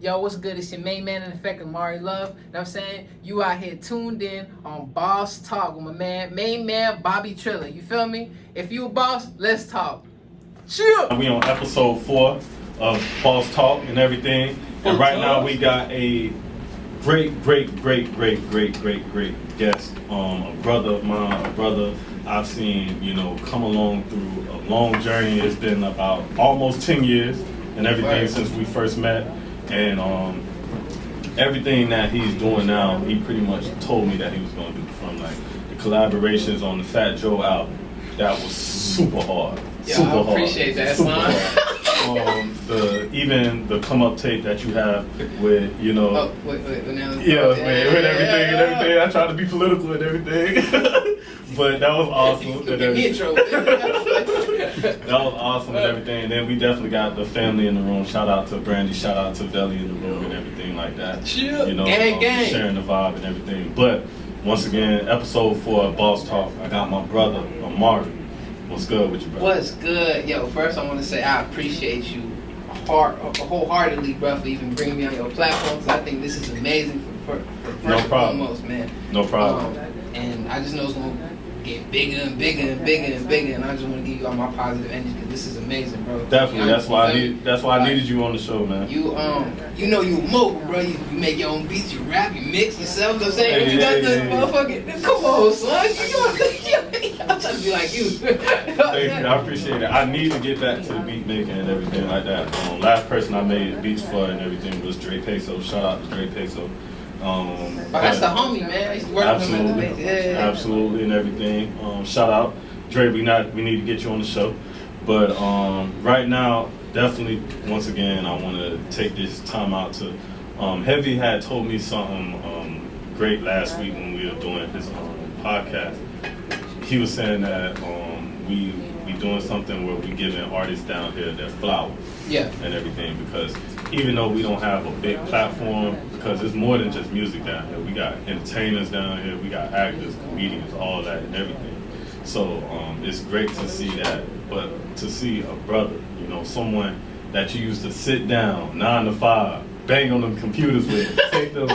Yo, what's good? It's your main man in effect, Amaury Love. You know what I'm saying? You out here tuned in on Boss Talk with my main man, Bobby Triller. You feel me? If you a boss, let's talk. Chill! We on episode 4 of Boss Talk and everything. And right now we got a great guest. A brother of mine, a brother I've seen, come along through a long journey. It's been about almost 10 years and everything since we first met. And everything that he's doing now, he pretty much told me that he was going to do, from like the collaborations on the Fat Joe album. That was super hard. I appreciate that, man. Even the come up tape that you have with, with everything and everything. I try to be political and everything, but that was awesome. That was awesome and everything. And then we definitely got the family in the room. Shout out to Brandy, shout out to Belly in the room and everything like that. Gang. Sharing the vibe and everything. But once again, episode 4 of Boss Talk. I got my brother Amaury. What's good with you, bro? What's good? Yo, first I want to say I appreciate you wholeheartedly, bro, for even bringing me on your platform, because I think this is amazing for first and foremost, man. No problem. And I just know it's going to get bigger and bigger and bigger and bigger, and I just want to give you all my positive energy, because this is amazing, bro. Definitely. That's why I needed you on the show, man. You you mobile, bro. You make your own beats, you rap, you mix yourself. You know what I'm saying? You got this motherfucking. Come on, son. I'm trying to be like you. Thank you. I appreciate it. I need to get back to the beat making and everything like that. Last person I made beats for and everything was Dre Peso. Shout out to Dre Peso. That's the homie, man. I used to work with him at the base. Yeah. Absolutely, and everything. Shout out, Dre. We need to get you on the show, but right now, definitely, once again, I want to take this time out to. Heavy had told me something great last week when we were doing his podcast. He was saying that we doing something where we giving artists down here their flowers, and everything, because even though we don't have a big platform, because it's more than just music down here. We got entertainers down here, we got actors, comedians, all that and everything. So it's great to see that, but to see a brother, someone that you used to sit down 9 to 5, bang on them computers with, take them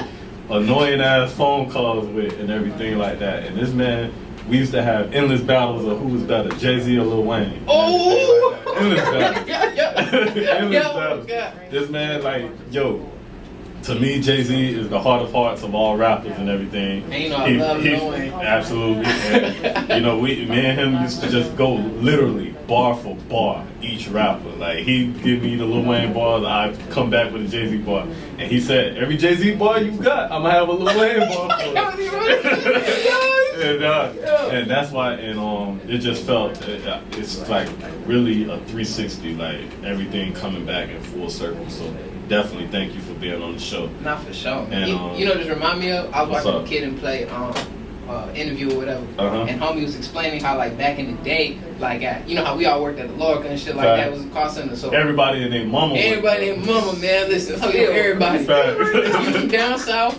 annoying ass phone calls with and everything like that. And this man, we used to have endless battles of who was better, Jay-Z or Lil Wayne. Oh! Like endless battles. Endless battles. God. This man, to me, Jay-Z is the heart of hearts of all rappers and everything. And I love Lil Wayne. Absolutely. And, me and him used to just go literally bar for bar, each rapper. Like, he'd give me the Lil Wayne bars, I'd come back with a Jay-Z bar. And he said, every Jay-Z bar you got, I'm going to have a Lil Wayne bar for it. And that's why, it just felt, it's like really a 360, like everything coming back in full circle. So definitely thank you for being on the show. Not for sure. And, just remind me of, I was watching a kid and play interview or whatever, and homie was explaining how back in the day, how we all worked at the Lorca and shit like that, was a call center. So everybody and their mama. Everybody and mama, man. Listen, everybody. You from down south?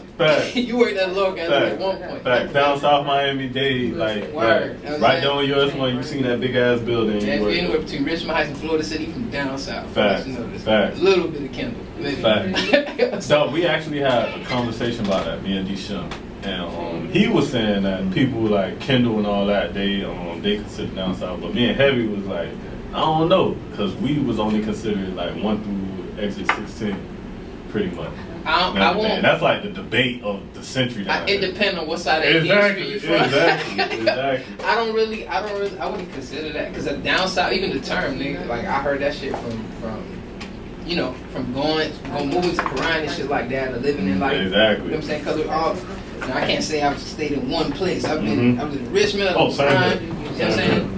You worked at the Lorca at one point. Down south Miami Dade, right down on yours one. You seen that big ass building? Yeah, anywhere between Richmond Heights and Florida City, from down south. Facts. A little bit of Kendall. So we actually had a conversation about that, me and D-Shum. And he was saying that people like Kendall and all that, they consider down south, but me and Heavy was like, I don't know, because we was only considered 1 through exit 16, pretty much. That's like the debate of the century. It depends on what side of the industry you're from. Exactly. I wouldn't consider that, because down south, even the term, nigga, I heard that shit from moving to Quran and shit like that, or living in exactly. You know what I'm saying? Because we're all. I can't say I've stayed in one place. I was in Richmond, Quran, you know what I'm saying?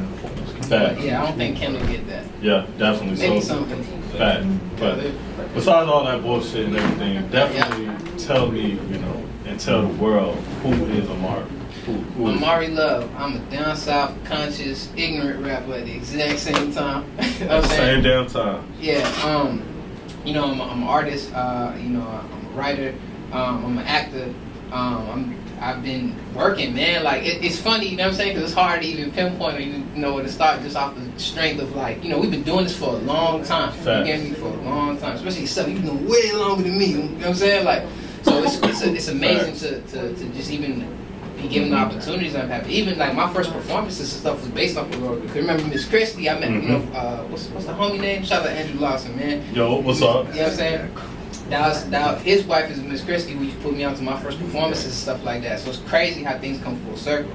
But I don't think Kendall get that. Yeah, definitely. Maybe something. Fact. But besides all that bullshit and everything, definitely tell me, and tell the world who is Amaury. Who is Amaury Love. I'm a down south, conscious, ignorant rapper at the exact same time. At the same damn time. Yeah. I'm an artist. I'm a writer. I'm an actor. I'm I've been working, man. Like it's funny, you know what I'm saying? Because it's hard to even pinpoint or even know where to start just off the strength of like, you know, we've been doing this for a long time. You get me? For a long time, especially yourself. You've been way longer than me. You know what I'm saying? Like, so it's amazing to just even be given the opportunities I've had. Even like my first performances and stuff was based off of Lord. Cause remember Miss Christie? I met, you know, what's the homie name? Shout out to Andrew Lawson, man. Yo, what's up? You know what I'm saying? That his wife is Miss Christie, who put me on to my first performances and stuff like that. So it's crazy how things come full circle.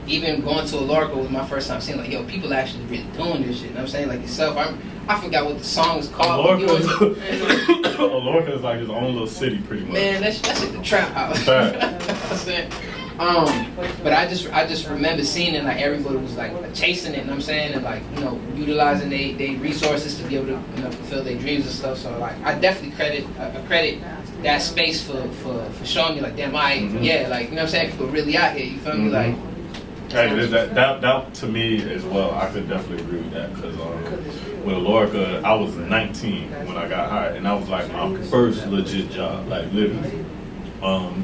Even going to Alorca was my first time seeing like, yo, people actually really doing this shit. You know what I'm saying? Like yourself, I forgot what the song is called. Alorca is like his own little city, pretty much. Man, that's like the trap house. You know what I'm saying? But I just remember seeing it like everybody was like chasing it, you know what I'm saying, and like, you know, utilizing they resources to be able to, you know, fulfill their dreams and stuff. So like I definitely credit that space for showing me like, damn, yeah, like, you know what I'm saying, people really out here, you feel me, like. Hey, that to me as well, I could definitely agree with that, because with Lorca, I was 19 when I got hired, and that was like my first legit job, like literally.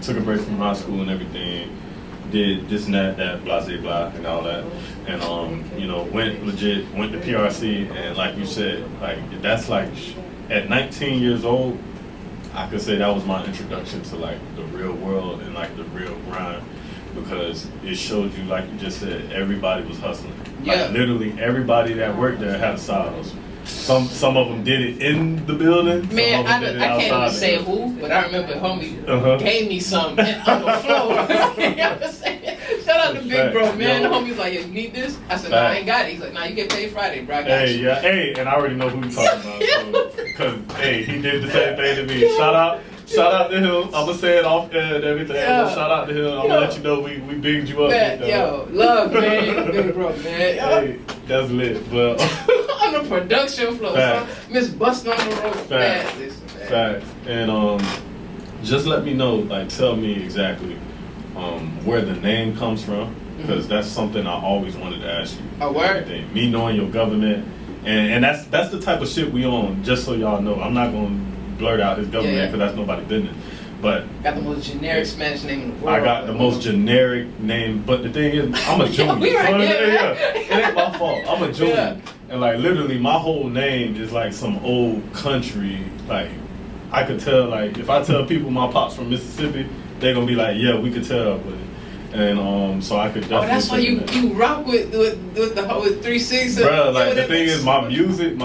Took a break from high school and everything, did this and that, blah, blah, blah, and all that, and you know, went to PRC, and like you said, like that's like, at 19 years old, I could say that was my introduction to like the real world and like the real grind, because it showed you, like you just said, everybody was hustling. Yeah. Like literally everybody that worked there had a side hustle. Some of them did it in the building. Man, I can't even say who, but I remember homie gave me some on the floor. You know what I'm saying? Shout out to Big Bro, man. The homie's like, yo, you need this? I said, no, I ain't got it. He's like, nah, you get paid Friday, bro. I got you. Hey, and I already know who you're talking about. Because, hey, he did the same thing to me. Shout out to him. I'm going to say it off air and everything. Yeah. Shout out to him. I'm going to let you know we bigged you up. Man, yo, love, man. Big Bro, man. Hey, that's lit. But on the production floor, so Miss Bustin' on the road. Facts. And just let me know, like, tell me exactly where the name comes from, because that's something I always wanted to ask you. A word? Me knowing your government, and that's the type of shit we on, just so y'all know. I'm not going to blurt out his government, because that's nobody's business. But got the most generic Spanish name in the world. I got the most generic name, but the thing is, I'm a junior. It ain't my fault. I'm a junior. Yeah. And like literally my whole name is like some old country, like I could tell, like if I tell people my pop's from Mississippi, they're gonna be like, yeah, we could tell. But and so I could definitely. Oh, that's why you rock with 3-6. Bro, like the thing is, my music,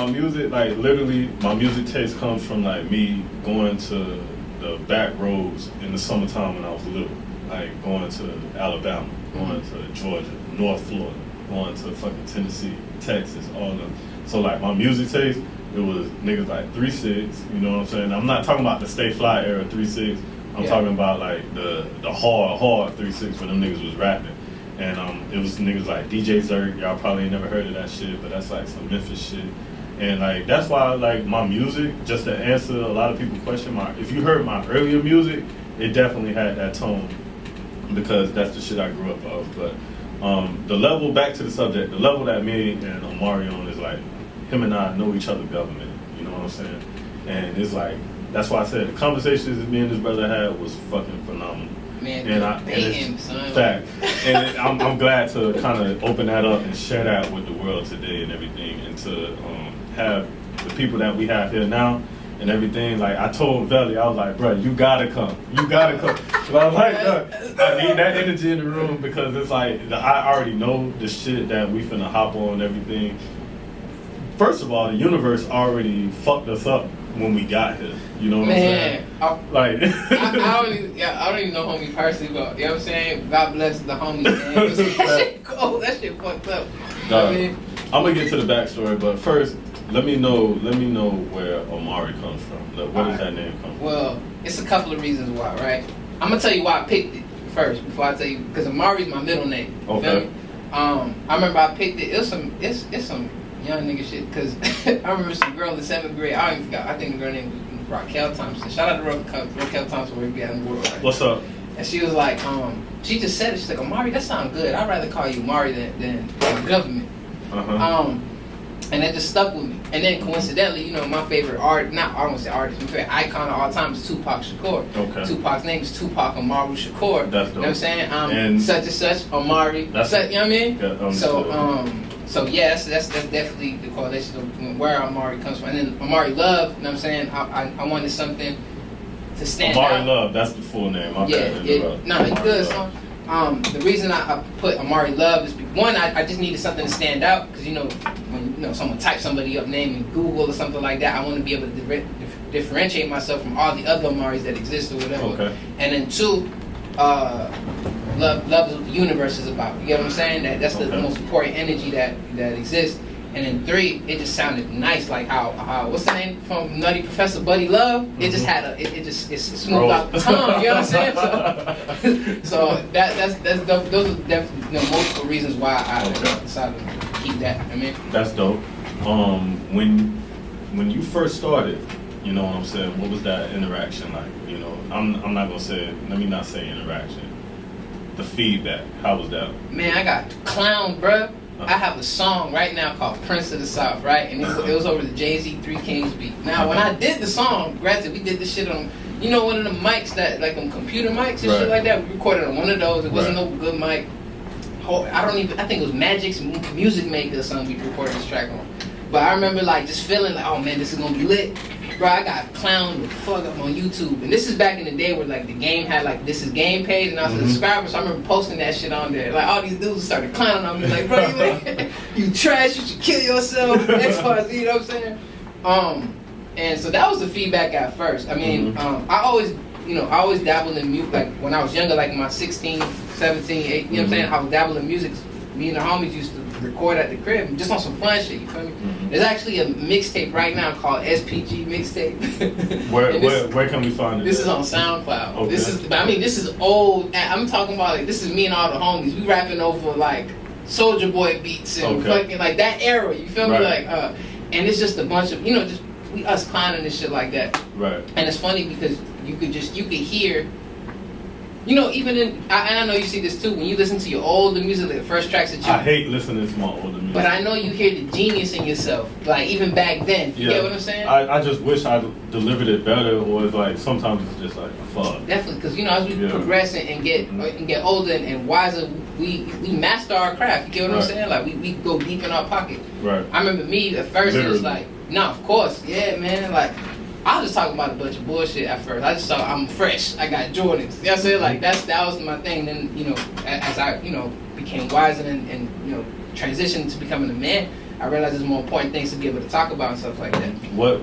like literally, my music taste comes from like me going to the back roads in the summertime when I was little, like going to Alabama, going to Georgia, North Florida, going to fucking Tennessee, Texas, all of them. So like my music taste, it was niggas like 3-6, you know what I'm saying? I'm not talking about the Stay Fly era 3-6. I'm talking about like the hard 3-6 when them niggas was rapping. And it was niggas like DJ Zerk, y'all probably ain't never heard of that shit, but that's like some Memphis shit. And like that's why like my music, just to answer a lot of people's question, if you heard my earlier music, it definitely had that tone, because that's the shit I grew up of. But the level, back to the subject, the level that me and Amaury on is like, him and I know each other government, you know what I'm saying? And it's like, that's why I said the conversations that me and this brother had was fucking phenomenal. Man, and it's fact. And I'm glad to kind of open that up and share that with the world today and everything, and to have the people that we have here now and everything. Like I told Velly, I was like, bro, you gotta come. But I was like, I need that energy in the room, because it's like I already know the shit that we finna hop on and everything. First of all, the universe already fucked us up when we got here. You know what I'm saying? Like I don't even know homie personally, but you know what I'm saying? God bless the homies, man. That shit cool. That shit fucked up. I'm gonna get to the backstory, but first, let me know where Amaury comes from. Like, where does that name come from? Well, it's a couple of reasons why, right? I'm gonna tell you why I picked it first before I tell you, because Amaury's my middle name. Okay. I remember I picked it. It's some young nigga shit, because I remember some girl in 7th grade. I don't even forgot. I think the girl name was Raquel Thompson. Shout out to Raquel Thompson, where we at in the world. Right? What's up? And she was like, she just said it. She's like, Amaury, that sounds good. I'd rather call you Amaury than government. And that just stuck with me. And then coincidentally, you know, my favorite not I don't say artist, my favorite icon of all time is Tupac Shakur. Okay. Tupac's name is Tupac Amaury Shakur. That's dope. You know what I'm saying? And such and such, Amaury. You know what I mean? Yeah, So yes, that's definitely the correlation of where Amaury comes from. And then Amaury Love, you know what I'm saying? I wanted something to stand out. Amaury Love, that's the full name. No, it's good. So, the reason I put Amaury Love is one, I just needed something to stand out because you know when someone types somebody up name in Google or something like that, I want to be able to differentiate myself from all the other Amaurys that exist or whatever. Okay. And then two, love is what the universe is about. You get what I'm saying? That's the most important energy that exists. And then three, it just sounded nice, like how what's the name from Nutty Professor Buddy Love? It just had it's smooth out the tongue. You know what I'm saying? So those are definitely multiple reasons why I decided to keep that. I mean, that's dope. When you first started, you know what I'm saying? What was that interaction like? You know, I'm not gonna say. Let me not say interaction. The feedback. How was that? Man, I got clowned, bruh. I have a song right now called Prince of the South, right? And it was over the Jay-Z 3 Kings beat. Now, when I did the song, granted, we did this shit on, you know, one of the mics that, like, them computer mics and shit like that. We recorded on one of those. It wasn't no good mic. I think it was Magic's Music Maker or something we recorded this track on. But I remember, like, just feeling like, oh, man, this is going to be lit. Bro, I got clowned the fuck up on YouTube. And this is back in the day where, like, the game had, like, This Is Game page, and I was a subscriber, so I remember posting that shit on there. Like, all these dudes started clowning on me, like, bro, you trash, you should kill yourself, X, Y, Z, you know what I'm saying? And so that was the feedback at first. I mean, I always dabbled in music, like, when I was younger, like, my 16, 17, 8, you know what I'm saying? I was dabbling in music. Me and the homies used to record at the crib, just on some fun shit, you feel me? There's actually a mixtape right now called SPG Mixtape. Where can we find it? This is on SoundCloud. Okay. This is old. I'm talking about, like, this is me and all the homies. We rapping over, like, Soulja Boy beats and fucking, like, that era, you feel me? Like, and it's just a bunch of, you know, just us clowning and shit like that. Right. And it's funny because you could hear, you know, even and I know you see this too, when you listen to your older music, like the first tracks that I hate listening to my older music. But I know you hear the genius in yourself, like even back then. You get what I'm saying? I just wish I delivered it better, or it's like, sometimes it's just like, fuck. Definitely, because, you know, as we progress and get older and wiser, we master our craft. You get what I'm saying? Like, we go deep in our pocket. Right. I remember me, at first, it was like, nah, of course, yeah, man, like, I was just talking about a bunch of bullshit at first. I just thought I'm fresh. I got Jordans. You know what I'm saying? Like that was my thing. Then, you know, as I, you know, became wiser and you know, transitioned to becoming a man, I realized there's more important things to be able to talk about and stuff like that. What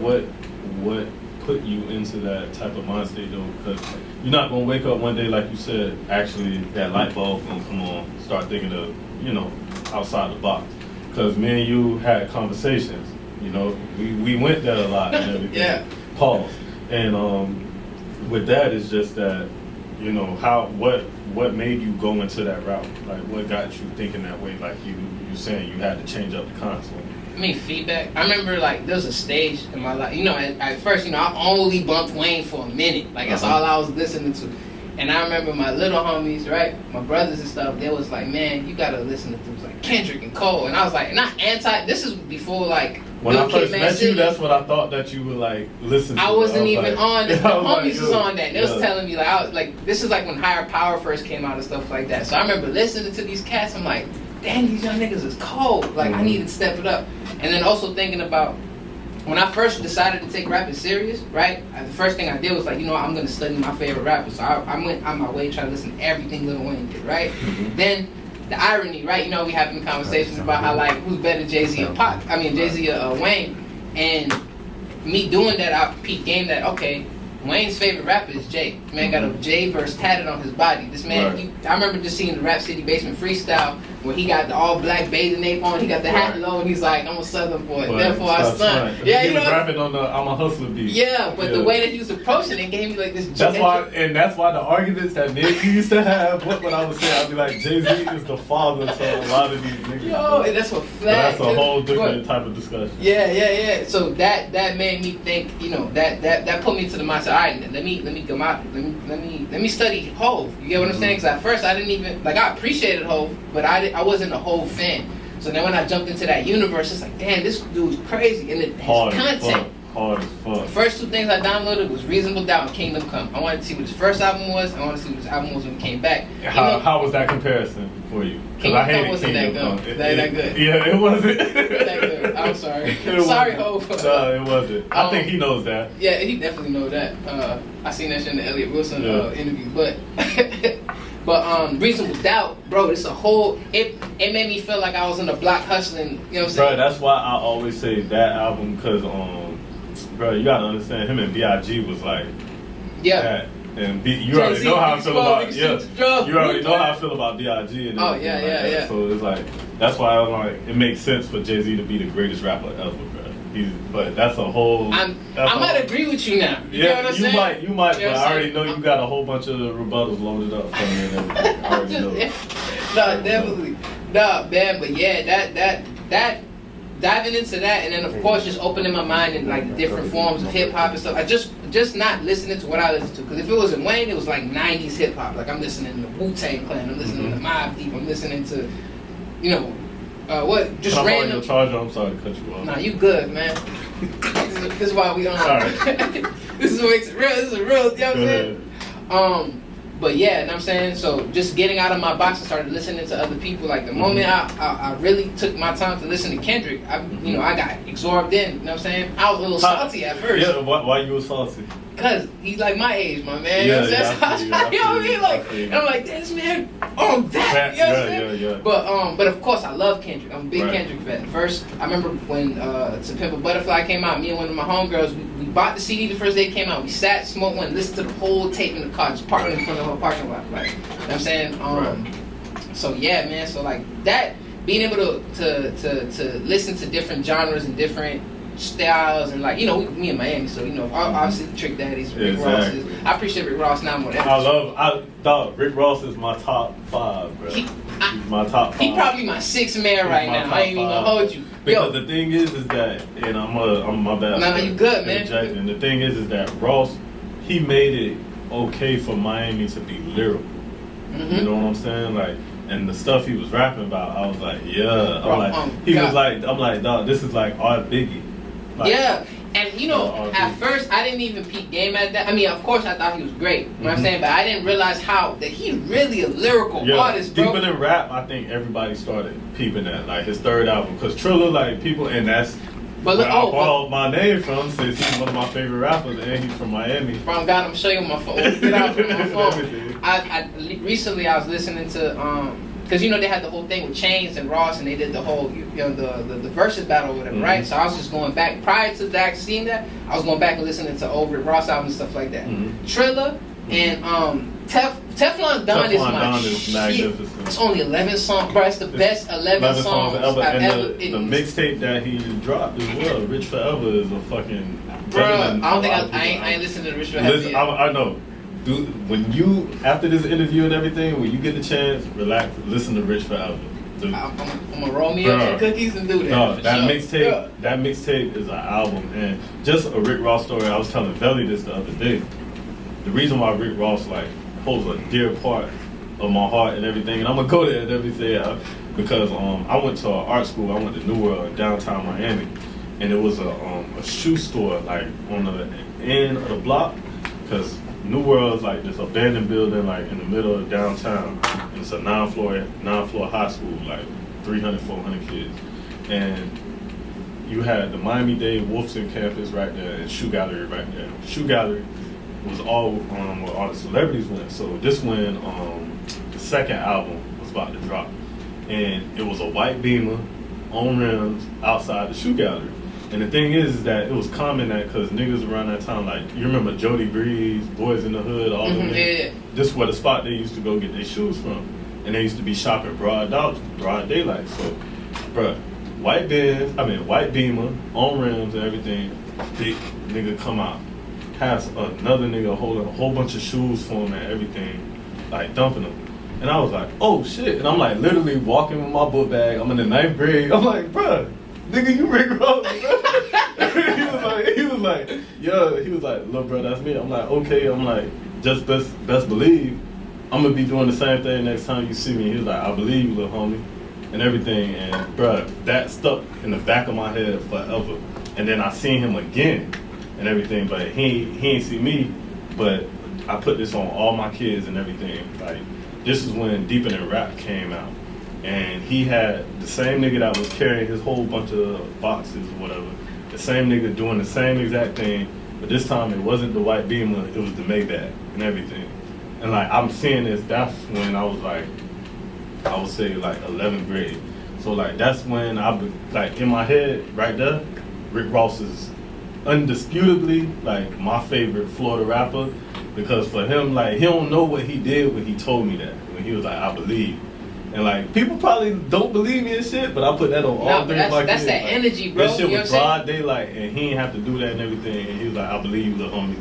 put you into that type of mind state though? Because you're not gonna wake up one day, like you said, actually that light bulb gonna come on, start thinking of, you know, outside the box. Because me and you had conversations. You know, we went there a lot and everything. Yeah. Pause. And with that, it's just that, you know, what made you go into that route? Like, what got you thinking that way? Like you saying you had to change up the console. I mean, feedback. I remember, like, there was a stage in my life. You know, at first, you know, I only bumped Wayne for a minute. Like, that's all I was listening to. And I remember my little homies, right, my brothers and stuff, they was like, man, you gotta listen to dudes like Kendrick and Cole. And I was like, not anti, this is before, like, when I first met you, that's what I thought that you would, like, listen to. I wasn't even like, on that. The homies was on that. They was yeah. telling me, like, this is like when Higher Power first came out and stuff like that. So I remember listening to these cats, I'm like, dang, these young niggas is cold. Like, I need to step it up. And then also thinking about, when I first decided to take rapping serious, right, the first thing I did was, like, you know, I'm going to study my favorite rappers. So I went on my way trying to listen to everything Lil Wayne did, right? Then the irony, right, you know, we having conversations about how, like, who's better, Jay-Z or Pac? I mean, Jay-Z or Wayne. And me doing that, I peeped game that, okay, Wayne's favorite rapper is Jay. Man got a J verse tatted on his body. This man, I remember just seeing the Rap City Basement freestyle where he got the all black bathing ape on, he got the hat low, and he's like, I'm a Southern boy, therefore I stunt. Yeah, he was rapping on the I'm a Hustler beat. Yeah, but the way that he was approaching it gave me like this. That's why the arguments that me and you used to have, what I would say, I'd be like, Jay-Z is the father to a lot of these niggas. Yo, and that's what flat. That's a whole different type of discussion. Yeah. So that made me think, you know, that put me to the mindset. All right, let me come out. Let me study Hov. You get what I'm saying? Because at first I didn't even, like, I appreciated Hov, but I wasn't a Hov fan. So then when I jumped into that universe, it's like, damn, this dude's crazy. And his content. Hard as fuck. The first two things I downloaded was Reasonable Doubt and Kingdom Come. I wanted to see what his first album was. I wanted to see what his album was when he came back. How was that comparison for you? Kingdom Come wasn't that good. That good. Yeah, it wasn't. That good. I'm sorry. Sorry, Ho. No, it wasn't. I think he knows that. Yeah, he definitely knows that. I seen that shit in the Elliot Wilson interview. But Reasonable Doubt, bro, it's a whole. It made me feel like I was in the block hustling. You know what I'm saying? Bro, that's why I always say that album because bro, you gotta understand him and B.I.G. was like that. And you already know how I feel about you already know how I feel about B.I.G. and oh yeah. So it's like that's why I'm like it makes sense for Jay-Z to be the greatest rapper ever, bro. But that's a whole. I might agree with you now. You know what I'm saying? You might, but I already know you got a whole bunch of rebuttals loaded up from me and everything. I already know. No, definitely, no, man. But yeah, that. Diving into that, and then of course just opening my mind in like different forms of hip hop and stuff. I just not listening to what I listen to, because if it was in Wayne, it was like '90s hip hop. Like I'm listening to Wu-Tang Clan, I'm listening to Mobb Deep, I'm listening to, what just random. Your charger. I'm sorry to cut you off. Nah, you good, man. This is why we on. This is what makes it real. This is real. You know what I'm saying? But yeah, you know what I'm saying? So just getting out of my box and started listening to other people. Like the moment I really took my time to listen to Kendrick, I got absorbed in. You know what I'm saying? I was a little salty at first. Yeah, why you were salty? Cause he's like my age, my man. You know what I'm saying? You know what I mean? Like, and I'm like, this man, that. You know what I'm saying? Yeah. But of course I love Kendrick. I'm a big Kendrick fan. First, I remember when To Pimp a Butterfly came out, me and one of my homegirls, we bought the CD the first day it came out. We sat, smoked one, listened to the whole tape in the car, just parked in front of her parking lot. Like, you know what I'm saying? So yeah, man. So like that, being able to listen to different genres and different styles, and like me in Miami, so obviously Trick Daddies, Rick Ross's. I appreciate Rick Ross now more than ever. Rick Ross is my top 5, bro. He's my top 5. He probably my 6th man right now. I ain't even gonna hold you. Because the thing is that, and I'm my bad. No, you good, man. And the thing is that Ross, he made it okay for Miami to be lyrical. Mm-hmm. You know what I'm saying? Like, and the stuff he was rapping about, I was like, yeah. I'm like, dog, this is like our Biggie. Like, yeah. And at first I didn't even peep game at that. I mean, of course I thought he was great. You know what I'm saying? But I didn't realize that he's really a lyrical artist, bro. Deeper than rap, I think everybody started peeping that. Like his third album. Because Triller, like people, and that's where I borrowed my name from, since he's one of my favorite rappers and he's from Miami. From God, I'm showing you my phone. Get out from my phone. Recently I was listening to because they had the whole thing with Chainz and Ross, and they did the whole the versus battle or whatever, right? So I was just going back prior to seeing that. I was going back and listening to old Rick Ross albums and stuff like that. Triller and Teflon Don is my shit. It's only 11 songs, bro. It's the best 11 songs ever. The mixtape that he dropped as well, Rich Forever, is a fucking. Bro, I don't think I ain't listened to Rich Forever yet. I know. Dude, when you, after this interview and everything, when you get the chance, relax, listen to Rich Forever. I'm gonna roll me up some cookies and do that. No, that mixtape is an album, and just a Rick Ross story. I was telling Velly this the other day. The reason why Rick Ross holds a dear part of my heart and everything, and I'm gonna go there and everything, because I went to an art school. I went to New World in downtown Miami, and it was a shoe store on the end of the block, because New World is like this abandoned building in the middle of downtown. And it's a nine-floor high school, 300, 400 kids. And you had the Miami-Dade Wolfson campus right there and Shoe Gallery right there. Shoe Gallery was all where all the celebrities went. So this when the second album was about to drop. And it was a white Beamer on rims outside the Shoe Gallery. And the thing is that it was common that because niggas around that time, you remember Jody Breeze, Boys in the Hood, all them. Yeah. This was the spot they used to go get their shoes from. And they used to be shopping broad daylight. So, bruh, white Beamer, on rims and everything, big nigga come out. Has another nigga holding a whole bunch of shoes for him and everything, dumping them. And I was like, oh shit. And I'm literally walking with my book bag. I'm in the 9th grade. I'm like, bruh. Nigga, you Rick Ross, he was like, look, bro, that's me. I'm like, okay. I'm like, just best believe, I'm gonna be doing the same thing next time you see me. He was like, I believe you, little homie. and everything. And bruh, that stuck in the back of my head forever. And then I seen him again and everything, but he ain't see me. But I put this on all my kids and everything. Like, this is when Deeper Than Rap came out. And he had the same nigga that was carrying his whole bunch of boxes or whatever. The same nigga doing the same exact thing. But this time it wasn't the white Beamer, it was the Maybach and everything. And like, I'm seeing this, that's when I was like, I would say like 11th grade. So like, that's when like in my head right there, Rick Ross is undisputably like my favorite Florida rapper, because for him, like, he don't know what he did when he told me that, when he was like, I believe. And like, people probably don't believe me and shit, but I put that on all three of my kids. That's that like, energy, bro. That shit was broad daylight, and he didn't have to do that and everything. And he was like, I believe the homie,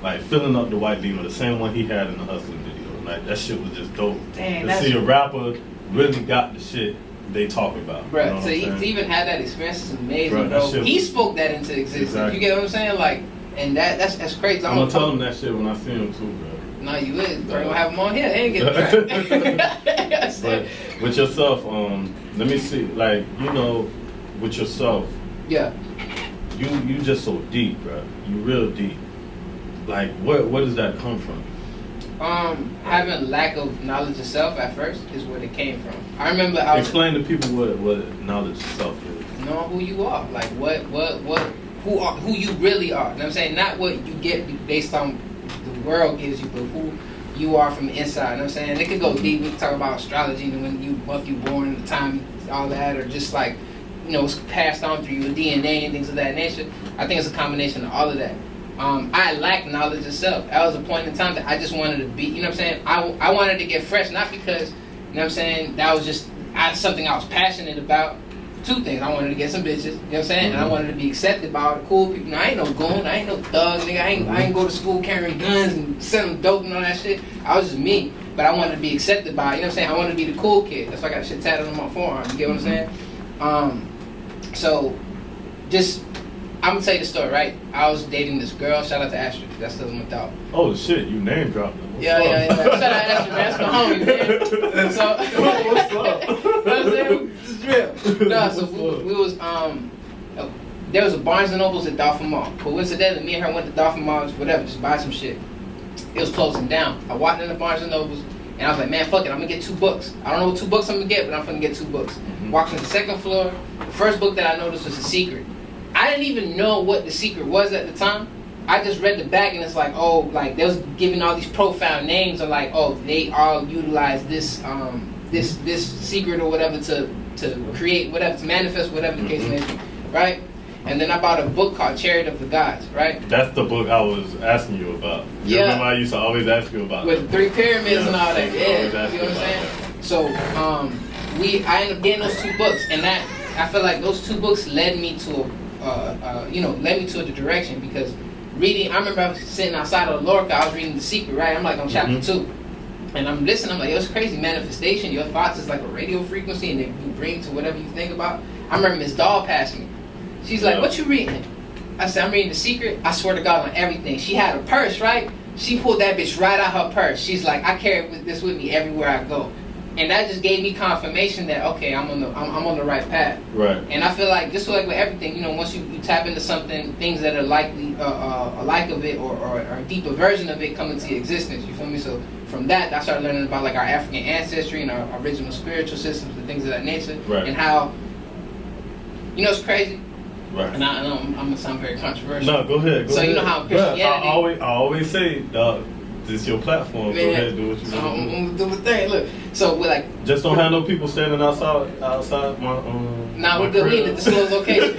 like filling up the white Beamer, the same one he had in the Hustling video. Like, that shit was just dope. Damn, to see a rapper really got the shit they talk about. Bro, you know to even have that experience is amazing, bro. He spoke that into existence. Exactly. You get what I'm saying? Like, and that's crazy. I'm gonna tell him that shit when I see him too, bro. No, you is. Bro, we'll have him on here. They ain't getting trapped. But with yourself, let me see, like, you know, with yourself. Yeah. You just so deep, bro. You real deep. Like, where does that come from? Having lack of knowledge of self at first is where it came from. I remember explain to people what knowledge of self is. Know who you are. Like who you really are. You know what I'm saying? Not what you get based on the world gives you, but who you are from the inside. You know what I'm saying? It could go deep. We can talk about astrology and when you born, the time, all that, or just like, you know, it's passed on through your DNA and things of that nature. I think it's a combination of all of that. I lack knowledge of self. That was a point in time that I just wanted to be, you know what I'm saying? I wanted to get fresh, not because, you know what I'm saying, that was just something I was passionate about. Two things. I wanted to get some bitches, you know what I'm saying? And I wanted to be accepted by all the cool people. Now, I ain't no goon, I ain't no thug, nigga. I ain't go to school carrying guns and selling dope and all that shit. I was just me. But I wanted to be accepted by, you know what I'm saying? I wanted to be the cool kid. That's why I got shit tatted on my forearm. You get what I'm saying? So, just, I'm gonna tell you the story, right? I was dating this girl. Shout out to Astrid. That's still my dog. Oh shit, you name dropped them. Yeah. Shout out to Astrid, man. That's my homie, man. So, what's up? You know what I'm saying? This is real. No, so we was there was a Barnes and Nobles at Dolphin Mall. Coincidentally, me and her went to Dolphin Mall, whatever, just buy some shit. It was closing down. I walked in the Barnes and Nobles, and I was like, man, fuck it, I'm gonna get 2 books. I don't know what 2 books I'm gonna get, but I'm gonna get 2 books. Walked to the second floor. The first book that I noticed was The Secret. I didn't even know what The Secret was at the time. I just read the back, and it's like, oh, like they was giving all these profound names of like, oh, they all utilize this this secret or whatever to create whatever, to manifest whatever the case may be, right? And then I bought a book called Chariot of the Gods, right? That's the book I was asking you about. You remember I used to always ask you about with the 3 pyramids and all that. Yeah, you know what I'm saying? So I ended up getting those 2 books, and that I feel like those 2 books led me to led me to the direction, because reading, I remember I was sitting outside of Lorca, I was reading The Secret, right? I'm like on chapter 2. And I'm listening, I'm like, yo, it's crazy, manifestation, your thoughts is like a radio frequency and then you bring to whatever you think about. I remember Miss Doll passed me. She's like, what you reading? I said, I'm reading The Secret. I swear to God on everything. She had a purse, right? She pulled that bitch right out her purse. She's like, I carry this with me everywhere I go. And that just gave me confirmation that, okay, I'm on the right path. Right. And I feel like, just like with everything, you know, once you tap into something, things that are likely, a like of it or a deeper version of it come into existence, you feel me? So from that, I started learning about like our African ancestry and our original spiritual systems and things of that nature. Right. And how, you know, it's crazy. Right. And I know I'm going to sound very controversial. No, go ahead. So you know how Christianity... I always say, this is your platform. Man, go ahead, do what you want. I'm going to do my thing. Look, so we're like... Just don't have no people standing outside my Nah, we're good. We in the disclosed location.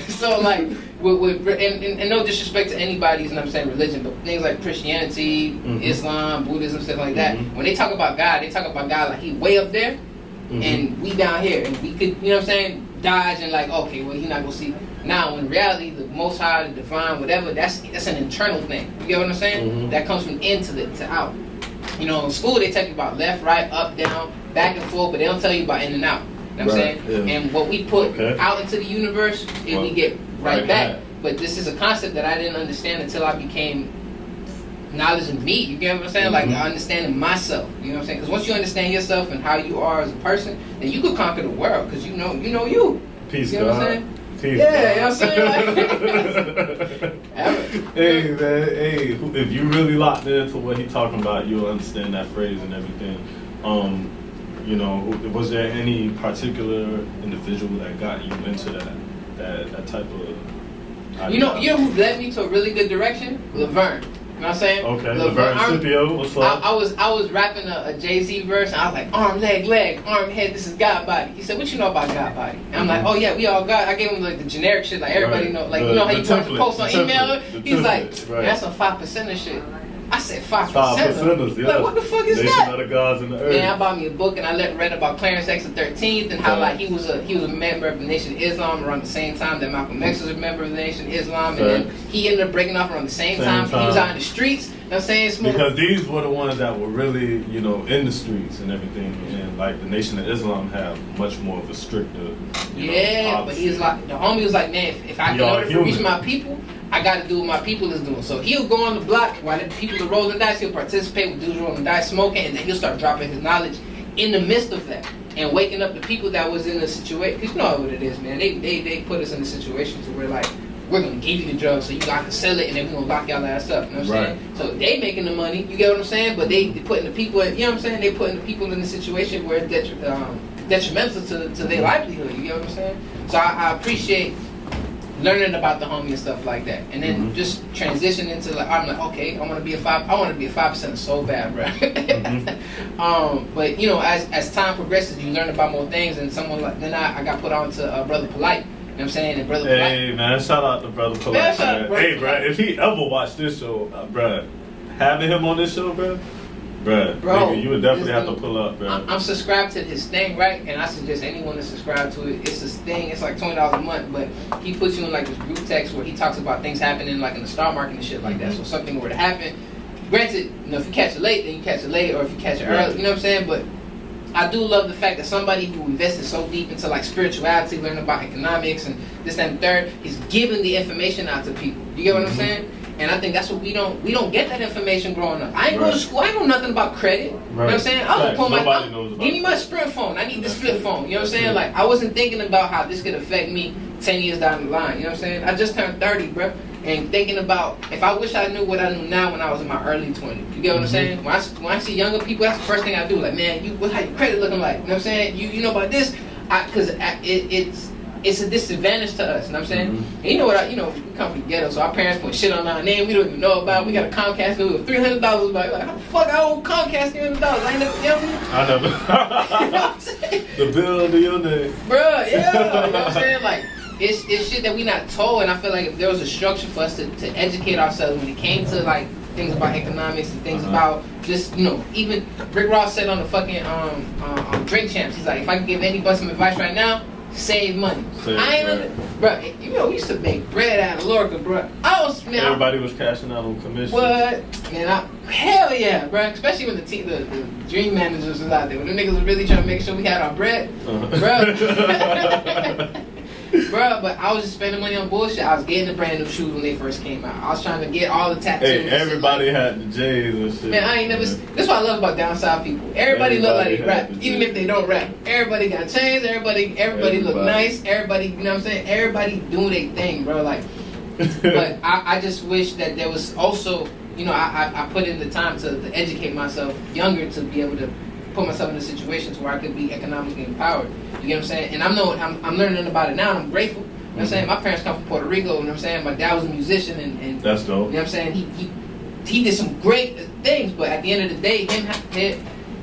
So like, and no disrespect to anybody's, you know what I'm saying, religion, but things like Christianity, Islam, Buddhism, stuff like that, when they talk about God, they talk about God like he way up there, and we down here, and we could, you know what I'm saying, dodge and like, okay, well, he not gonna see. Now, in reality, the Most High, the Divine, whatever, that's an internal thing. You get what I'm saying? That comes from in to out. You know, in school, they tell you about left, right, up, down, back and forth, but they don't tell you about in and out. You know what I'm saying? Yeah. And what we put out into the universe, we get right back. But this is a concept that I didn't understand until I became knowledge of me. You get what I'm saying? Like understanding myself. You know what I'm saying? Because once you understand yourself and how you are as a person, then you could conquer the world. Because you know you. Peace, you know God. what I'm saying? Peace, yeah, God. you know what I'm saying? Like, hey, man, hey, if you really locked into what he talking about, you'll understand that phrase and everything. You know, was there any particular individual that got you into that type of idea? You know who led me to a really good direction? Laverne. You know what I'm saying? Okay, Laverne Scipio, what's up? I was rapping a Jay-Z verse, and I was like, arm, leg, arm, head, this is God body. He said, what you know about God body? And I'm like, oh yeah, we all God. I gave him like the generic shit, like everybody know, like you know how you post on email? He's like, man, that's some 5% shit. I said 5%. 5%, yeah. Like, what the fuck is Nation that? of the gods in the earth. Man, I bought me a book and I read about Clarence X the 13th and how like he was a member of the Nation of Islam around the same time that Malcolm X was a member of the Nation of Islam, and then he ended up breaking off around the same time. He was out in the streets. You know what I'm saying? Smoking. Because these were the ones that were really, you know, in the streets and everything, and like the Nation of Islam have much more of a stricter. But he's like, the homie was like, man, if I can reach my people, I got to do what my people is doing. So he'll go on the block while the people are rolling dice. He'll participate with dudes rolling dice, smoking, and then he'll start dropping his knowledge in the midst of that and waking up the people that was in the situation. Because you know what it is, man. They put us in a situation to where like, we're going to give you the drugs so you guys can sell it and then we're going to lock y'all ass up. You know what I'm saying? So they making the money. You get what I'm saying? But they putting the people, you know what I'm saying? They putting the people in a situation where it's detrimental to their livelihood. You get what I'm saying? So I appreciate learning about the homie and stuff like that, and then just transition into like I'm like, okay, I want to be a 5% so bad, bro. But you know, as time progresses, you learn about more things, and someone like then I got put on to Brother Polite. You know what I'm saying? And Brother Polite. Hey man, shout out to Brother Polite. Hey, bro, if he ever watched this show, bro, having him on this show, bro, nigga, you would definitely have to pull up, bro. I'm subscribed to his thing, right? And I suggest anyone to subscribe to it. It's this thing. It's like $20 a month, but he puts you in like this group text where he talks about things happening like in the stock market and shit like that. So something were to happen. Granted, you know, if you catch it late, then you catch it late, or if you catch it early, you know what I'm saying? But I do love the fact that somebody who invested so deep into like spirituality, learning about economics and this and the third, is giving the information out to people. You get what I'm saying? And I think that's what we don't get that information growing up. I ain't go to school. I know nothing about credit. You know what I'm saying? I was pulling give me my Sprint phone. I need this flip phone. You know what I'm saying? Like I wasn't thinking about how this could affect me 10 years down the line. You know what I'm saying? I just turned 30, bro. And thinking about if I wish I knew what I knew now when I was in my early 20s. You get what I'm saying? When I see younger people, that's the first thing I do. Like, man, how your credit looking like? You know what I'm saying? You know about this? Because it's a disadvantage to us, you know what I'm saying? And you know what, we come from the ghetto, so our parents put shit on our name we don't even know about. We got a Comcast bill with $300 like how the fuck I owe Comcast $300? I ain't never, you know what I mean? I never. You know what I'm saying? The bill under your name. Bruh, yeah, you know what I'm saying? Like, it's shit that we not told, and I feel like if there was a structure for us to educate ourselves when it came to, like, things about economics and things about just, even Rick Ross said on the fucking Drink Champs, he's like, if I could give anybody some advice right now, save money. Bro, we used to make bread out of Lorca, bro. Everybody was cashing out on commission. What? Man, hell yeah, bro. Especially when the dream managers was out there. When the niggas was really trying to make sure we had our bread. Bro. Bro, but I was just spending money on bullshit. I was getting the brand new shoes when they first came out. I was trying to get all the tattoos. Hey, everybody had the J's and shit. Man, I ain't never. That's what I love about down south people. Everybody look like they rap, even if they don't rap. Everybody got chains. Everybody look nice. Everybody, you know what I'm saying? Everybody doing their thing, bro. Like, but I just wish that there was also, I put in the time to educate myself younger to be able to put myself in situations where I could be economically empowered. You get what I'm saying? And I'm learning about it now, and I'm grateful. You know what I'm saying? My parents come from Puerto Rico, you know what I'm saying? My dad was a musician, and that's dope. You know what I'm saying? He did some great things, but at the end of the day,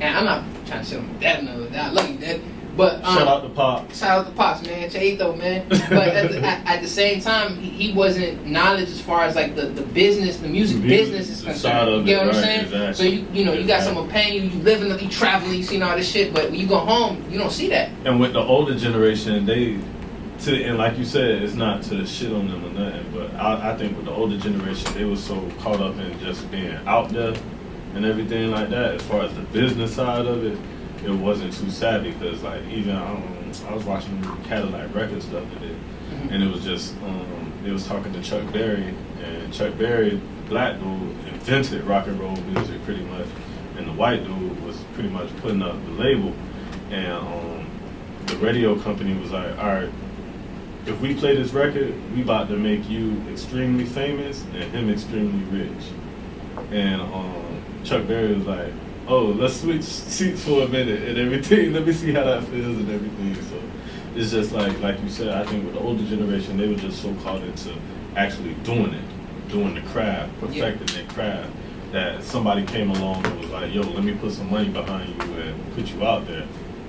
and I'm not trying to shit on my dad, I love you, Dad. But shout out to Pops. Shout out to Pops, man. Chaito, man. But at the same time, he wasn't knowledge as far as like the business, the music business is concerned. You get what I'm saying? Exactly. So you got someone paying you, you living, you traveling, you seen all this shit. But when you go home, you don't see that. And with the older generation, and like you said, it's not to shit on them or nothing. But I think with the older generation, they were so caught up in just being out there and everything like that. As far as the business side of it, it wasn't too savvy because like even I was watching Cadillac Records the other day, and it was just they was talking to Chuck Berry, and Chuck Berry, black dude, invented rock and roll music pretty much, and the white dude was pretty much putting up the label, and the radio company was like, all right, if we play this record, we about to make you extremely famous and him extremely rich. And Chuck Berry was like, oh, let's switch seats for a minute and everything. Let me see how that feels and everything. So it's just like you said, I think with the older generation, they were just so caught into actually doing the craft, perfecting their craft, that somebody came along and was like, yo, let me put some money behind you and put you out there.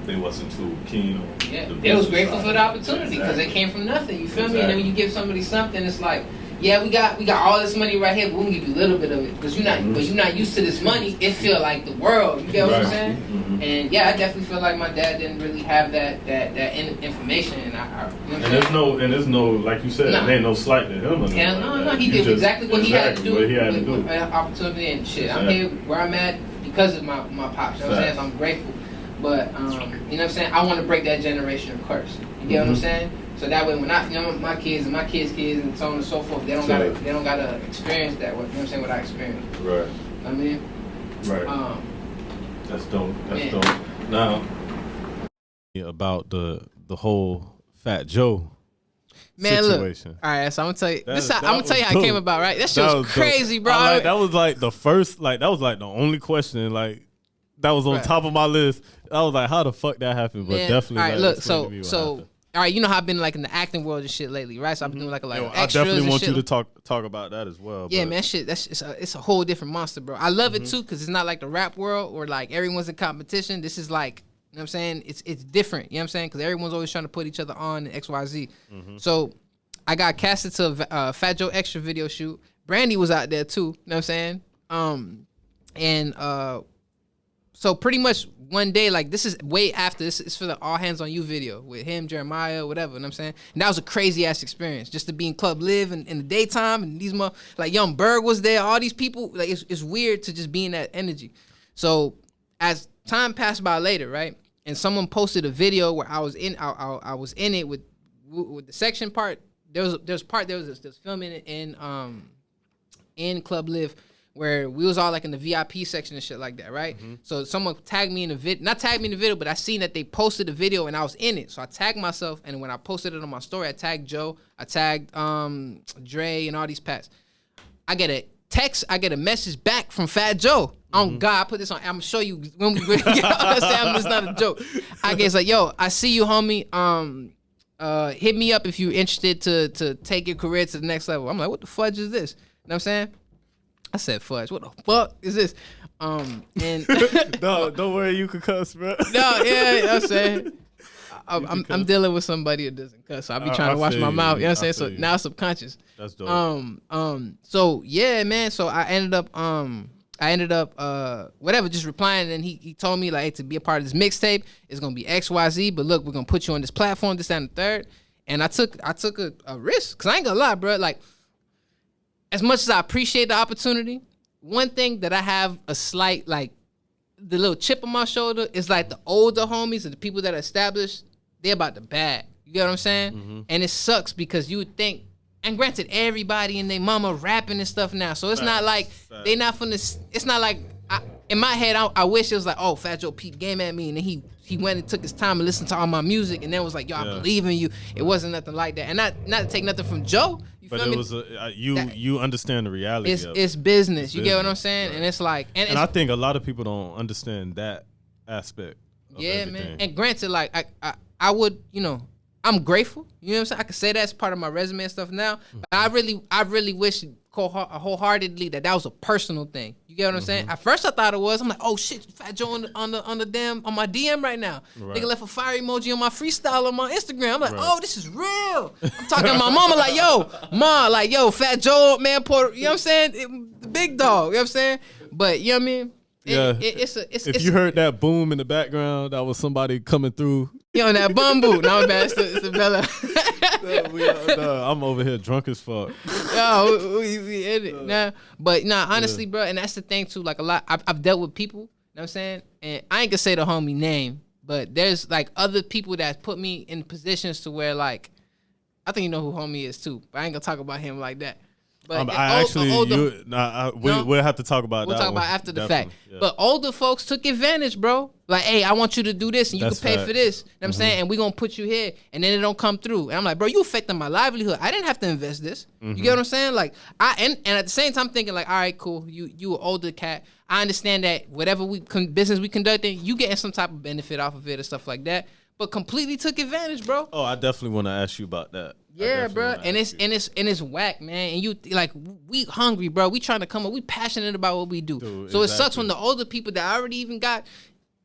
They wasn't too keen on. Yeah, they was grateful for the opportunity because it came from nothing. You feel me? And then when you give somebody something, it's like, yeah, we got all this money right here, but we're gonna give you a little bit of it because you're not used to this money. It feel like the world. You get what I'm saying? Mm-hmm. And yeah, I definitely feel like my dad didn't really have that information. And I you know what there's no like you said, there ain't no slight to him. Yeah, no, he did exactly what he had to do. What he had to do. With opportunity and shit. Exactly. I'm here where I'm at because of my pops. You know what I'm saying? So I'm grateful. But you know what I'm saying? I want to break that generational curse. You get what I'm saying? So that way, when my kids and my kids' kids and so on and so forth, they don't gotta experience that. You know what I'm saying? What I experienced. Right. I mean. Right. That's dope. That's dope. Now, about the whole Fat Joe situation. Look. All right, so I'm gonna tell you. I'm gonna tell you how it came about. Right? That shit was crazy, bro. That was like the first. Like that was like the only question. Like that was on top of my list. I was like, how the fuck that happened? But definitely. All right, look. So. All right, you know how I've been like in the acting world and shit lately, right? So I've been doing like extras. I definitely want you to talk about that as well. Yeah, man, shit, it's a whole different monster, bro. I love it too because it's not like the rap world where like everyone's in competition. This is like, you know what I'm saying? It's different, you know what I'm saying? Because everyone's always trying to put each other on and XYZ. So I got casted to a Fat Joe Extra video shoot. Brandy was out there too, you know what I'm saying? So pretty much one day, like this is way after this is for the All Hands on You video with him, Jeremiah, whatever, you know what I'm saying? And that was a crazy ass experience just to be in Club Live in the daytime and these like Young Berg was there, all these people, like it's weird to just be in that energy. So as time passed by later, right? And someone posted a video where I was in it with the section part. There was filming in Club Live where we was all like in the VIP section and shit like that, right? So someone tagged me in the video, not tagged me in the video, but I seen that they posted the video and I was in it. So I tagged myself, and when I posted it on my story, I tagged Joe, I tagged Dre and all these pats. I get a text, I get a message back from Fat Joe. Oh God, I put this on. I'm gonna show you when we get it's not a joke. I guess like, yo, I see you, homie. Hit me up if you're interested to take your career to the next level. I'm like, what the fudge is this? You know what I'm saying? I said fudge. What the fuck is this? And no, don't worry, you can cuss, bro. No, yeah, you know what I'm saying. I'm dealing with somebody that doesn't cuss, so I be trying to watch my mouth. You know what I'm saying? So now it's subconscious. That's dope. So yeah, man. So I ended up whatever, just replying, and he told me like, hey, to be a part of this mixtape, it's gonna be XYZ, but look, we're gonna put you on this platform, this, that, and the third. And I took a risk, cause I ain't gonna lie, bro. Like, as much as I appreciate the opportunity, one thing that I have a slight, like, the little chip on my shoulder is like the older homies and the people that are established, they're about the bag. You get what I'm saying? And it sucks because you would think, and granted, everybody and their mama rapping and stuff now. So it's not like they not from this. It's not like in my head. I wish it was like, oh, Fat Joe peeped game at me, and then he went and took his time and listened to all my music, and then was like, yo, I believe in you. It wasn't nothing like that, and not to take nothing from Joe. But it was you understand the reality. It's business. You get what I'm saying? Right. And it's like, and I think a lot of people don't understand that aspect. Yeah, everything. Man. And granted, like I would, you know, I'm grateful. You know what I'm saying? I can say that's part of my resume and stuff now. But I really wish wholeheartedly that was a personal thing. You get what I'm saying? At first I thought it was. I'm like, oh shit, Fat Joe on my DM right now. Right. Nigga left a fire emoji on my freestyle on my Instagram. I'm like, oh, this is real. I'm talking to my mama like, yo, ma, like, yo, Fat Joe, man, you know what I'm saying? The big dog. You know what I'm saying? But you know what I mean? If you heard that boom in the background, that was somebody coming through. You on that bamboo. No, man, it's the Bella. I'm over here drunk as fuck. Yo, we in it now. But honestly, bro, and that's the thing too. Like a lot, I've dealt with people. You know what I'm saying? And I ain't gonna say the homie name, but there's like other people that put me in positions to where like I think you know who homie is too, but I ain't gonna talk about him like that. But we'll have to talk about that. We'll talk one. about after the Definitely, fact. yeah. But older folks took advantage, bro. Like, hey, I want you to do this, and you That's can pay facts. for this. You know what I'm saying? And we gonna put you here, and then it don't come through. And I'm like, bro, you affecting my livelihood. I didn't have to invest this. You get what I'm saying? Like, and at the same time, thinking like, all right, cool. You an older cat. I understand that whatever business we conducting, you getting some type of benefit off of it or stuff like that. But completely took advantage, bro. Oh, I definitely want to ask you about that. Yeah, bro, and it's whack, man. And you like, we hungry, bro. We trying to come up. We passionate about what we do. Dude, so It sucks when the older people that already even got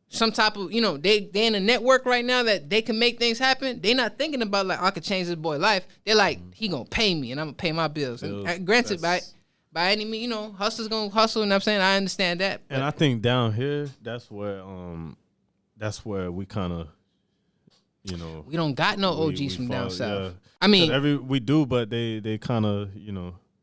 some type of, they in a network right now that they can make things happen. They not thinking about like, I could change this boy life. They're like, he gonna pay me, and I'm gonna pay my bills. And granted, by any means, hustler's gonna hustle. And I'm saying I understand that. And I think down here, that's where we kind of. We don't got no OGs from down south. Yeah. I mean, we do, but they kind of,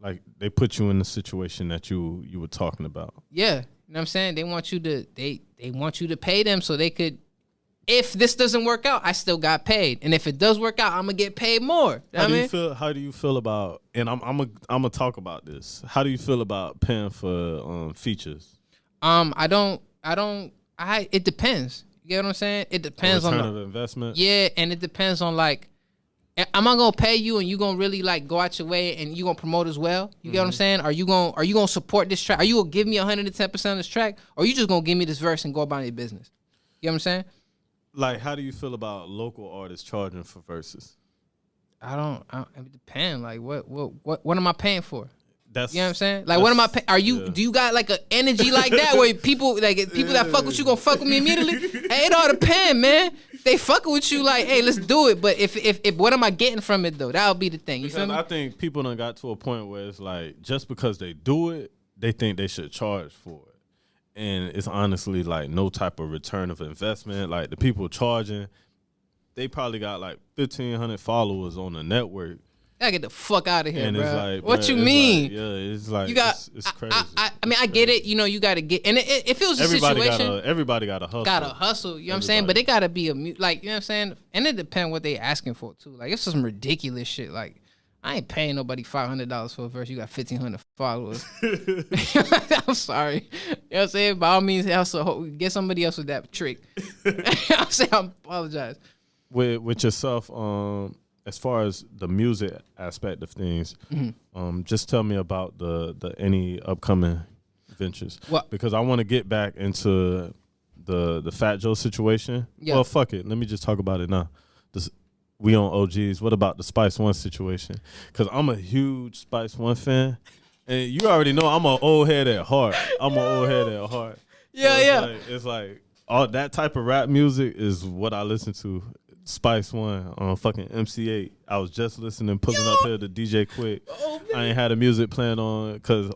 like they put you in the situation that you were talking about. Yeah, you know what I'm saying? They want you to they want you to pay them so they could. If this doesn't work out, I still got paid, and if it does work out, I'm gonna get paid more. How do you feel about? And I'm gonna talk about this. How do you feel about paying for features? It depends. You get what I'm saying? It depends on return of investment. Yeah, and it depends on like, am I gonna pay you and you gonna really like go out your way and you gonna promote as well? You get what I'm saying? Are you gonna support this track? Are you gonna give me 110% of this track, or are you just gonna give me this verse and go about your business? You know what I'm saying? Like, how do you feel about local artists charging for verses? It depends. Like, what am I paying for? You know what I'm saying? Like, what am I paying? Do you got like an energy like that where people that fuck with you gonna fuck with me immediately? Hey, it all depends, man. They fucking with you like, hey, let's do it. But if what am I getting from it though? That'll be the thing. You feel me? I think people done got to a point where it's like, just because they do it, they think they should charge for it. And it's honestly like no type of return of investment. Like, the people charging, they probably got like 1,500 followers on the network. I get the fuck out of here, and bro. It's like, what you mean? Like, it's like you got. It's crazy. I mean, I get it. You got to get, and it feels a situation. Everybody got to hustle. Got to hustle. You know what I'm saying? But they got to be like, you know what I'm saying? And it depends what they asking for too. Like, it's some ridiculous shit. Like, I ain't paying nobody $500 for a verse. You got 1,500 followers. I'm sorry. You know what I'm saying? By all means, also get somebody else with that trick. I'm saying, I apologize. With yourself, as far as the music aspect of things, just tell me about the any upcoming ventures. Because I want to get back into the Fat Joe situation. Yeah. Well, fuck it. Let me just talk about it now. We on OGs. What about the Spice One situation? Because I'm a huge Spice One fan, and you already know I'm an old head at heart. Yeah. It's like all that type of rap music is what I listen to. Spice One on fucking MC8. I was just listening, pulling up here to DJ Quick. Oh, I ain't had the music playing on because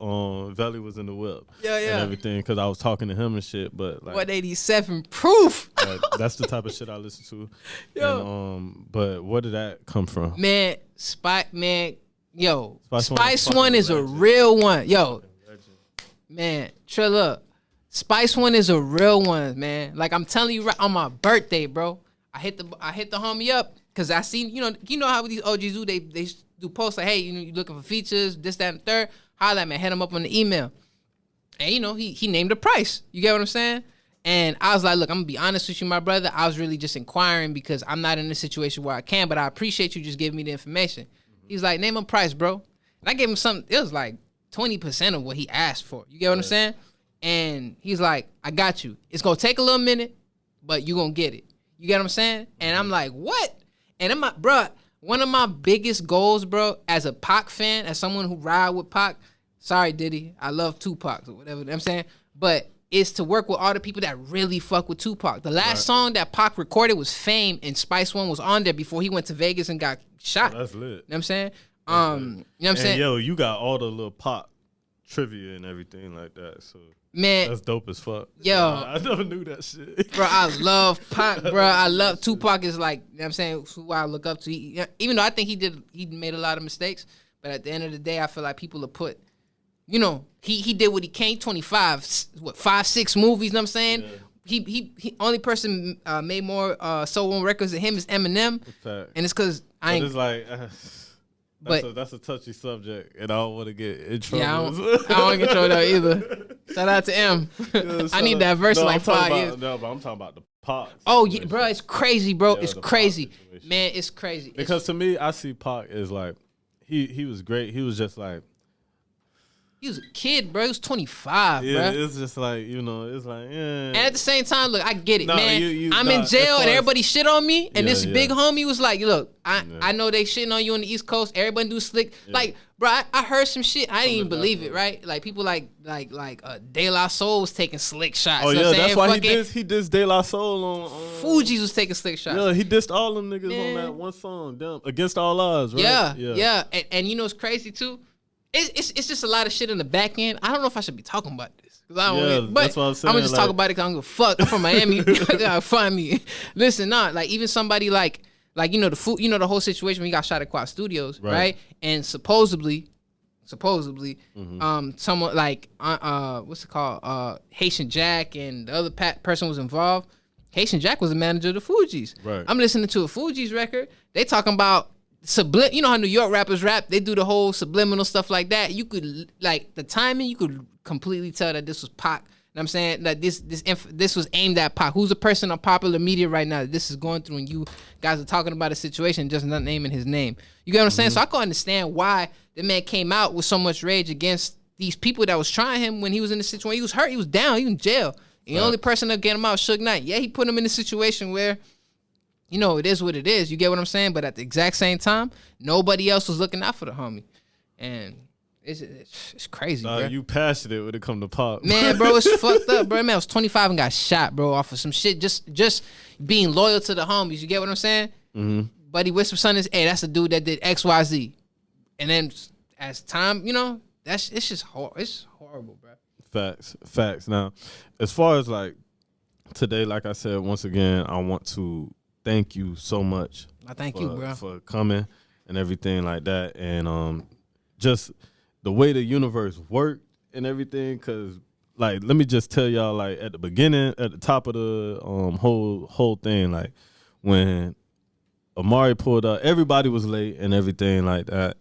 Valley was in the whip. Yeah. And everything because I was talking to him and shit. But like 187 proof. That's the type of shit I listen to. Yo. And, but where did that come from? Man, Spice One is a real one. Yo, man, chill up. Spice One is a real one, man. Like, I'm telling you, right on my birthday, bro. I hit the homie up because I seen, you know how these OGs do, they do posts like, hey, you looking for features, this, that, and the third. Holla at me, hit him up on the email. And he named the price. You get what I'm saying? And I was like, look, I'm gonna be honest with you, my brother. I was really just inquiring because I'm not in a situation where I can, but I appreciate you just giving me the information. He's like, name a price, bro. And I gave him something, it was like 20% of what he asked for. You get what I'm saying? And he's like, I got you. It's gonna take a little minute, but you gonna get it. You get what I'm saying? And I'm like, what? And one of my biggest goals, bro, as a Pac fan, as someone who ride with Pac, sorry, Diddy, I love Tupac or whatever, you know what I'm saying? But is to work with all the people that really fuck with Tupac. The last song that Pac recorded was Fame, and Spice One was on there before he went to Vegas and got shot. Oh, that's lit. You know what I'm saying? You know what I'm saying? Yo, you got all the little Pac trivia and everything like that, so... Man, that's dope as fuck. Yo, I never knew that shit. Bro, I love Pac, bro. I love Tupac is like, you know what I'm saying, who I look up to. Even though I think he made a lot of mistakes, but at the end of the day, I feel like people are put, he did what he can. 25, 5-6 movies, you know what I'm saying? Yeah. He only person made more solo records than him is Eminem. And it's because I ain't. It's like But that's a touchy subject, and I don't want to get in trouble. yeah, I don't want to get trouble either. Shout out to M. I need that verse in like 5 years. No, but I'm talking about the Pac. Oh yeah, bro, it's crazy, bro. Yeah, It's the crazy, Pac situation. man. It's crazy. Because to me, I see Pac as like he was great. He was just like. He was a kid, bro. He was 25, Yeah, bro. it's just like, it's like, yeah. And at the same time, look, I get it, Nah, man. I'm in as jail far and as- everybody shit on me. And this big homie was like, look, I know they shitting on you on the East Coast. Everybody do slick. Yeah. Like, bro, I heard some shit. I didn't even the believe back, it, right? Like, people like De La Soul was taking slick shots. Oh, you know yeah, what I'm that's saying? why Fucking he dissed De La Soul on Fugees was taking slick shots. Yeah, he dissed all them niggas Man. on that one song, damn, Against All Odds, right? Yeah. And you know what's crazy, too? It's just a lot of shit in the back end. I don't know if I should be talking about this. Cause I don't but that's what I'm saying. I'm gonna just talk like- about it because I don't give a fuck. I'm from Miami. Gotta find me. Listen, like even somebody like the whole situation when he got shot at Quad Studios, right? And supposedly, someone like what's it called? Haitian Jack and the other person was involved. Haitian Jack was the manager of the Fugees. Right. I'm listening to a Fugees record. They talking about you know how New York rappers rap? They do the whole subliminal stuff like that. You could like the timing. You could completely tell that this was Pac. You know what I'm saying that this was aimed at Pac. Who's a person on popular media right now that this is going through, and you guys are talking about a situation just not naming his name. You get what I'm saying? So I can understand why the man came out with so much rage against these people that was trying him when he was in the situation. He was hurt. He was down. He was in jail. And the only person that get him out, Suge Knight. Yeah, he put him in a situation where. You know, it is what it is. You get what I'm saying? But at the exact same time, nobody else was looking out for the homie. And it's crazy, bro. You passionate when it come to Pac. Man, bro, it's fucked up, bro. Man, I was 25 and got shot, bro, off of some shit. Just being loyal to the homies. You get what I'm saying? Mm-hmm. Buddy Whisper son is, hey, that's the dude that did XYZ. And then as time, it's just it's horrible, bro. Facts. Now, as far as like today, like I said, once again, I want to thank you so much. I thank you, bro, for coming and everything like that, and just the way the universe worked and everything. Cause like, let me just tell y'all, like at the beginning, at the top of the whole thing, like when Amaury pulled up, everybody was late and everything like that,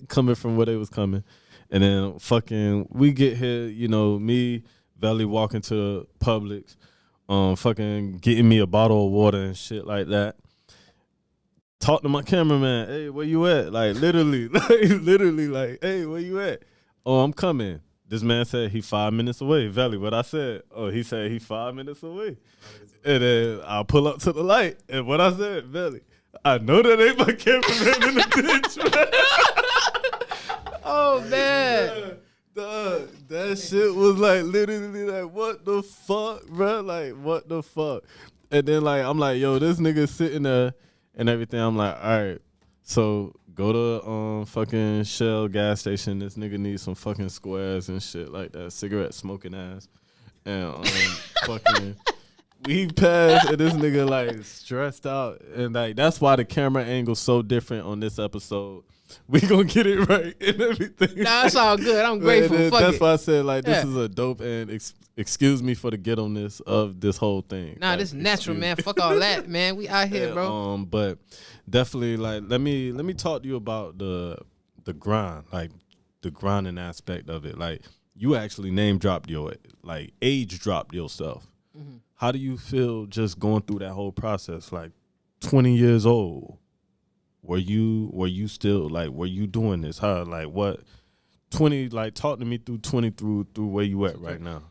coming from where they was coming, and then fucking we get here, me, Valley walking to Publix. Fucking getting me a bottle of water and shit like that. Talk to my cameraman. Hey, where you at? Like literally, like, hey, where you at? Oh, I'm coming. This man said he 5 minutes away. Valley, what I said? Oh, he said he 5 minutes away. And then I'll pull up to the light. And what I said, Valley, I know that ain't my cameraman in the bitch. Oh man. Dog, that shit was like literally like, what the fuck, bro? Like, what the fuck? And then like, I'm like, yo, this nigga sitting there and everything. I'm like, all right, so go to fucking Shell gas station. This nigga needs some fucking squares and shit like that. Cigarette smoking ass. And fucking we passed and this nigga like stressed out. And like, that's why the camera angle's so different on this episode. We gonna get it right and everything. Nah, that's all good. I'm grateful. That's why I said like this is a dope and excuse me for the ghetto-ness of this whole thing. Nah, like, this is natural, man. Fuck all that, man. We out here, bro. But definitely like let me talk to you about the grind, like the grinding aspect of it. Like you actually name dropped age dropped yourself. Mm-hmm. How do you feel just going through that whole process? Like 20 years old. Were you still like, were you doing this? How, like what 20, like talk to me through 20 through where you at right now.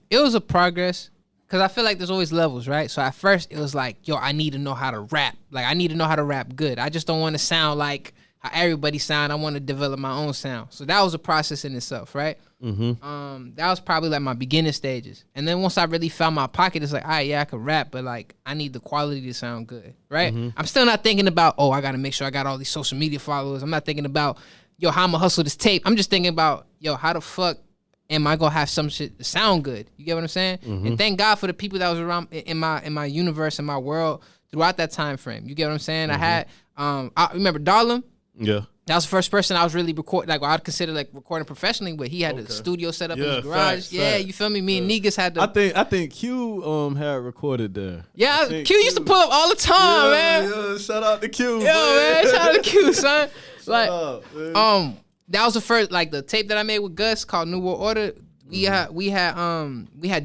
It was a progress because I feel like there's always levels, right? So at first it was like, yo, I need to know how to rap. Like I need to know how to rap good. I just don't want to sound like how everybody sound. I want to develop my own sound. So that was a process in itself, right? Mm-hmm. That was probably like my beginning stages. And then once I really found my pocket, it's like, all right, yeah, I can rap, but like I need the quality to sound good, right? Mm-hmm. I'm still not thinking about, oh, I got to make sure I got all these social media followers. I'm not thinking about, yo, how I'm going to hustle this tape. I'm just thinking about, yo, how the fuck am I going to have some shit to sound good? You get what I'm saying? Mm-hmm. And thank God for the people that was around in my universe, in my world throughout that time frame. You get what I'm saying? Mm-hmm. I had, I remember Darlem. Yeah. That was the first person I was really recording, like I'd consider like recording professionally with. He had a studio set up in his garage. Facts. You feel me? Me and Negus had the. I think Q had recorded there. Yeah, Q used to pull up all the time, man. Yeah, shout out to Q. Man, shout out to Q, son. Shout out, man. That was the first, like the tape that I made with Gus called New World Order. We had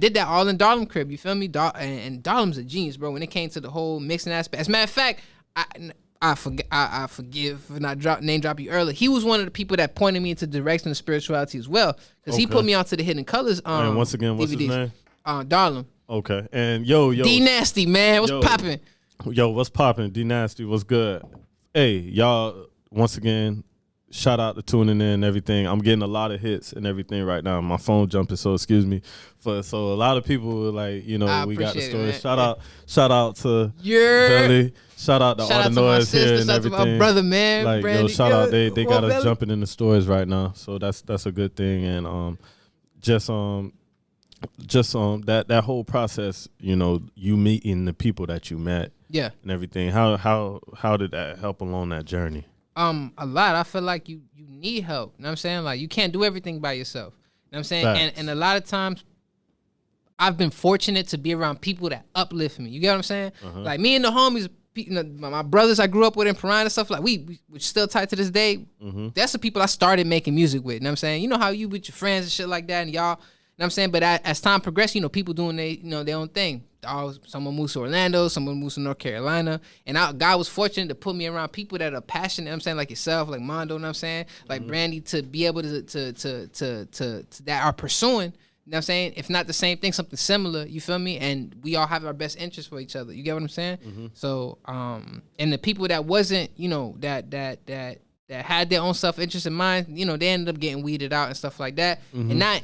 did that all in Darlem crib. You feel me? And Darlem's a genius, bro. When it came to the whole mixing aspect. As a matter of fact, I forgive for not name drop you earlier. He was one of the people that pointed me into the direction of spirituality as well, because he put me onto the Hidden Colors. And once again, what's DVDs. his name? Darlem. Okay, and yo, D Nasty, man, what's popping? Yo, what's popping? D Nasty, what's good? Hey, y'all, once again, shout out to tuning in and everything. I'm getting a lot of hits and everything right now. My phone jumping, so excuse me. So a lot of people were like, we got the story. Shout out to Belly. Shout out to all the noise here and everything. My brother, man. Like, Brandy. shout out. They got us jumping in the stories right now. So that's a good thing. And just that whole process, you meeting the people that you met. Yeah. And everything. How did that help along that journey? A lot. I feel like you need help. You know what I'm saying? Like, you can't do everything by yourself. You know what I'm saying? And a lot of times I've been fortunate to be around people that uplift me. You get what I'm saying? Uh-huh. Like me and the homies, my brothers I grew up with in Piranha and stuff, like we're still tight to this day. Mm-hmm. That's the people I started making music with. You know what I'm saying? You know how you with your friends and shit like that, and y'all, you know what I'm saying? But as time progressed, people doing their own thing. Someone moves to Orlando, someone moves to North Carolina, and God was fortunate to put me around people that are passionate. You know what I'm saying, like yourself, like Mondo. You know what I'm saying, like Brandy, to be able to that are pursuing. You know what I'm saying? If not the same thing, something similar, you feel me? And we all have our best interests for each other. You get what I'm saying? Mm-hmm. So, and the people that wasn't, that had their own self-interest in mind, they ended up getting weeded out and stuff like that. Mm-hmm. And not,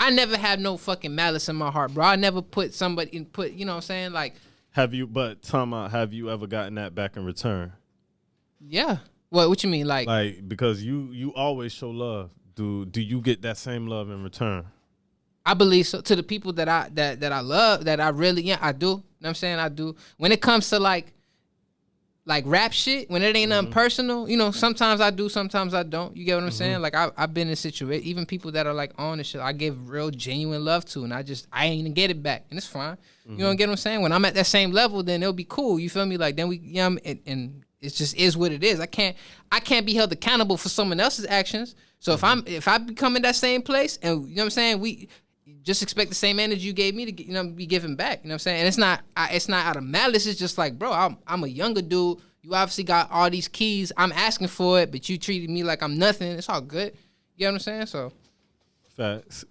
I never had no fucking malice in my heart, bro. I never put somebody you know what I'm saying? Like, have you ever gotten that back in return? Yeah. What you mean? Like, because you always show love. Do you get that same love in return? I believe so. To the people that I love, that I really, I do. You know what I'm saying? I do. When it comes to like rap shit, when it ain't nothing personal, sometimes I do, sometimes I don't. You get what I'm saying? Like I've been in situations, even people that are like on this shit, I give real genuine love to, and I ain't even get it back, and it's fine. You know what I'm saying? When I'm at that same level, then it'll be cool. You feel me? Like then we, and it just is what it is. I can't be held accountable for someone else's actions. So if I become in that same place, and you know what I'm saying, we just expect the same energy you gave me to be given back. You know what I'm saying? And it's not out of malice. It's just like, bro, I'm a younger dude. You obviously got all these keys. I'm asking for it, but you treated me like I'm nothing. It's all good. You know what I'm saying? So facts.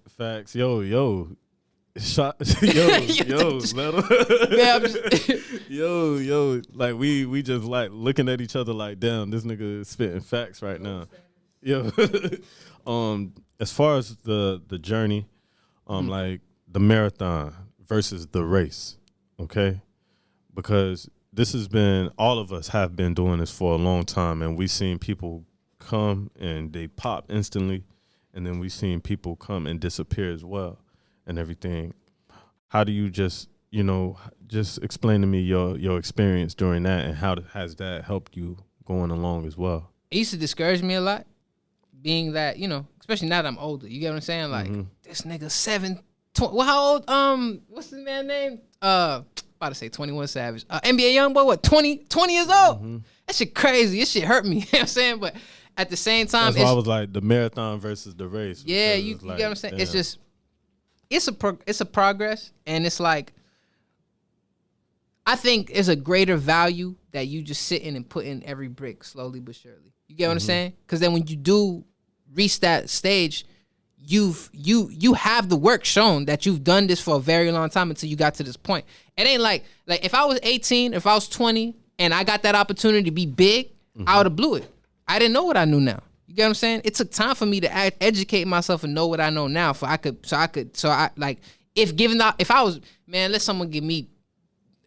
Yo. Shot. Yo. Yo. Like we just like looking at each other like, damn, this nigga is spitting facts right now. Yo. As far as the journey, like the marathon versus the race, okay? Because this has been, all of us have been doing this for a long time, and we've seen people come and they pop instantly, and then we've seen people come and disappear as well and everything. How do you just explain to me your experience during that, and how has that helped you going along as well? It used to discourage me a lot, being that, especially now that I'm older. You get what I'm saying? Like, this nigga 20. Well, how old? What's his man's name? About to say 21 Savage. NBA Youngboy, 20 years old? Mm-hmm. That shit crazy. This shit hurt me. You know what I'm saying? But at the same time, that's why I was like, the marathon versus the race. Yeah, you get what I'm saying? Damn. It's just, it's a progress, and it's like, I think it's a greater value that you just sitting and putting every brick slowly but surely. You get what I'm saying? Because then when you do reach that stage, you have the work shown that you've done this for a very long time until you got to this point. It ain't like if I was 18, if I was 20, and I got that opportunity to be big, I would have blew it. I didn't know what I knew now. You get what I'm saying? It took time for me to educate myself and know what I know now. If I was, man, let someone give me, you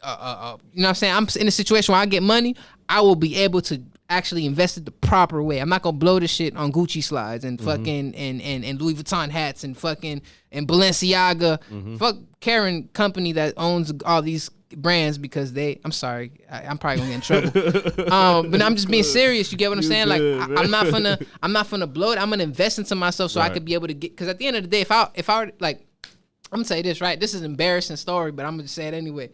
know what I'm saying? I'm in a situation where I get money, I will be able to actually invest it the proper way. I'm not gonna blow this shit on Gucci slides and fucking and Louis Vuitton hats and fucking and Balenciaga. Fuck Karen company that owns all these brands because I'm sorry, I'm probably gonna get in trouble. But I'm just being serious. You get what I'm saying? Like I'm not gonna blow it. I'm gonna invest into myself so I could be able to get. Because at the end of the day, if I were like, I'm gonna say this right. This is an embarrassing story, but I'm gonna say it anyway.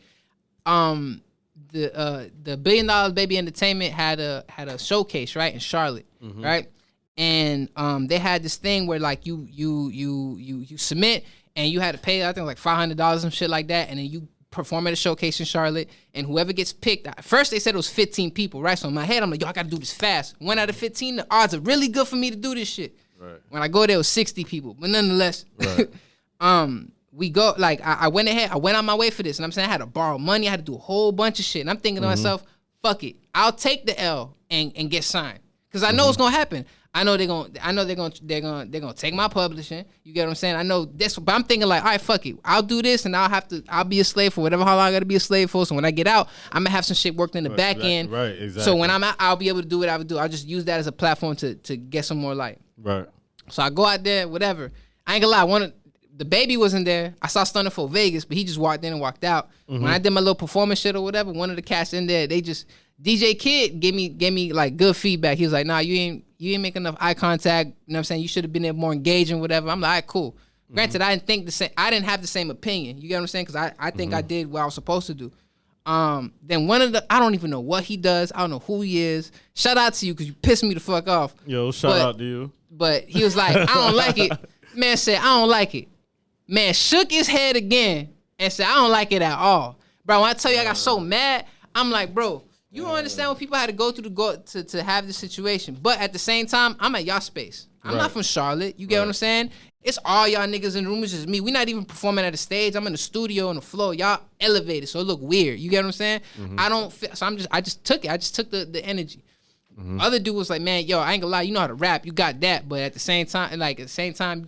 The $1 billion Baby Entertainment had a showcase right in Charlotte, right? And they had this thing where like you submit and you had to pay I think like $500 and shit like that, and then you perform at a showcase in Charlotte, and whoever gets picked. At first they said it was 15 people, right? So in my head I'm like, yo, I gotta do this fast. 1 out of 15, the odds are really good for me to do this shit. Right. When I go there, it was 60 people, but nonetheless, right. We go like I went ahead. I went on my way for this, and I'm saying I had to borrow money. I had to do a whole bunch of shit, and I'm thinking to myself, "Fuck it, I'll take the L and get signed because I know what's gonna happen. I know they're gonna take my publishing. You get what I'm saying? I know this, but I'm thinking like, all right, fuck it, I'll do this, and I'll be a slave for whatever how long I gotta be a slave for. So when I get out, I'm gonna have some shit worked in the back end. Right, exactly. So when I'm out, I'll be able to do what I would do. I'll just use that as a platform to get some more light. Right. So I go out there, whatever. I ain't gonna lie, the Baby wasn't there. I saw Stunner for Vegas, but he just walked in and walked out. When I did my little performance shit or whatever, one of the cats in there, they just DJ Kid gave me like good feedback. He was like, nah, you ain't making enough eye contact. You know what I'm saying? You should have been there more engaging, whatever. I'm like, all right, cool. Granted, I didn't think the same. I didn't have the same opinion. You get what I'm saying? Because I think I did what I was supposed to do. Then I don't even know what he does. I don't know who he is. Shout out to you because you pissed me the fuck off. Yo, shout out to you. But he was like, I don't like it. Man said, I don't like it. Man shook his head again and said, I don't like it at all. Bro, when I tell you I got so mad, I'm like, bro, you don't understand what people had to go through to have this situation. But at the same time, I'm at y'all space. I'm not from Charlotte. You get what I'm saying? It's all y'all niggas in the room. It's just me. We not even performing at a stage. I'm in the studio on the floor. Y'all elevated, so it look weird. You get what I'm saying? I don't feel, so I just took it. I just took the energy. Other dude was like, man, yo, I ain't gonna lie, you know how to rap. You got that. But at the same time, you